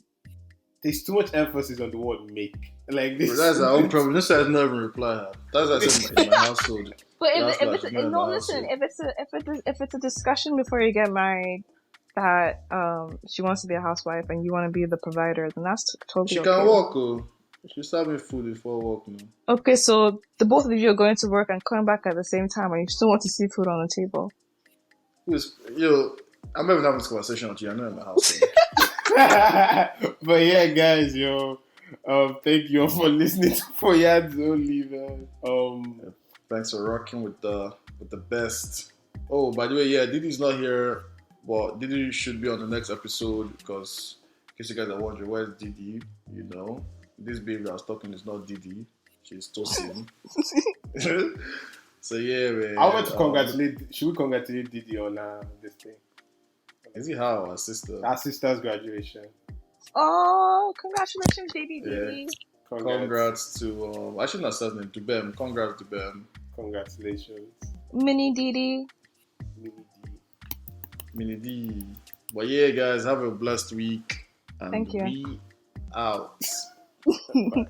There's too much emphasis on the word make. Like this. But that's our own problem. This has not even replied. That's what I said in my household. But That's if like it's me and no, my listen, household. if it's a discussion before you get married that she wants to be a housewife and you want to be the provider, then that's totally She okay. can walk, oh. She serve me food before work, man. Okay, so the both of you are going to work and coming back at the same time, and you still want to see food on the table. Yo, I'm not even having this conversation with you. I'm not in my household. But yeah, guys, yo, thank you all for listening for Yad's Only, man. Thanks for rocking with the best. Oh, by the way, yeah, Didi's not here, but Didi should be on the next episode because in case you guys are wondering, where's Didi? You know, this baby that I was talking is not Didi. She's Tosin. So yeah, man. I want to congratulate. Should we congratulate Didi on this thing? Is it how our sister? Our sister's graduation. Oh, congratulations, baby Didi. Yeah. Congrats to I shouldn't have said name to Bem. Congrats to Bem. Congratulations, Mini Didi. Mini D. But yeah, guys, have a blessed week. And Thank you. We out. Bye.